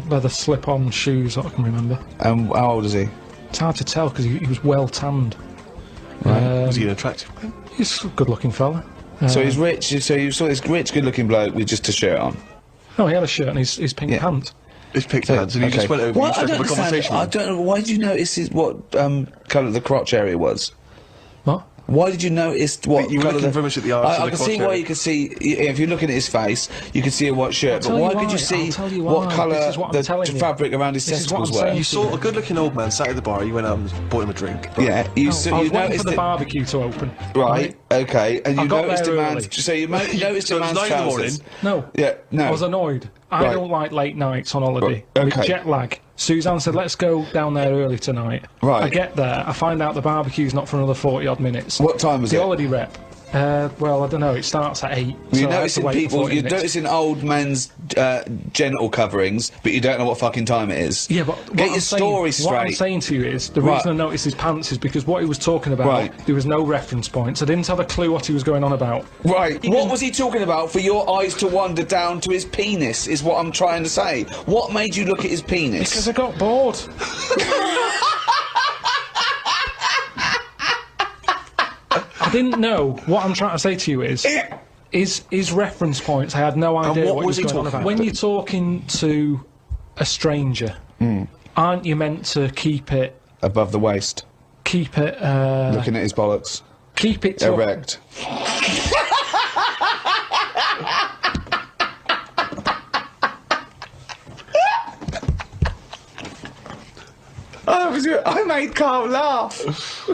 leather slip-on shoes, I can remember. And how old is he? It's hard to tell because he was well tanned. Was he an attractive man? He's a good-looking fella. So he's rich. So you saw this rich, good-looking bloke with just a shirt on. No, he had a shirt and his pink Yeah. pants. It's picked hands, and he just went over and struck up a conversation I with him. don't know. Why did you notice what colour the crotch area was? What? Why did you notice what You were colour looking the... very much at the arse I of the can see crotch why area. you could see... If you're looking at his face, you could see a white shirt. But tell you why could why, you see I'll tell you what why. colour This is what I'm the telling you. fabric around his This is what testicles I'm were? saying. You saw a good-looking old man sat at the bar. You went out and bought him a drink. Yeah, you I saw, was you waiting noticed for the it... barbecue to open. Right, okay, and I you got noticed a there man's... early. So you noticed So a it was man's 9 in the morning. trousers. No. Yeah, no. I was annoyed. I Right. don't like late nights on holiday. Right, With okay. jet lag. Suzanne said, let's go down there early tonight. Right. I get there, I find out the barbecue's not for another 40-odd minutes. What time was the it? holiday rep. Well, I don't know, it starts at 8. You're so I had to noticing wait people, 40 you're minutes. noticing old men's genital coverings, but you don't know what fucking time it is. Yeah, but what Get I'm your saying- story What I'm straight. saying to you is, the Right. reason I noticed his pants is because what he was talking about, Right. there was no reference points. I didn't have a clue what he was going on about. Right, what was he talking about for your eyes to wander down to his penis, is what I'm trying to say. What made you look at his penis? Because I got bored. I didn't know. What I'm trying to say to you is his reference points. I had no idea what what was he was he going on talking about. When you're talking to a stranger, aren't you meant to keep it? Above the waist, Keep it. looking at his bollocks. Keep it to Erect. I made Carl laugh.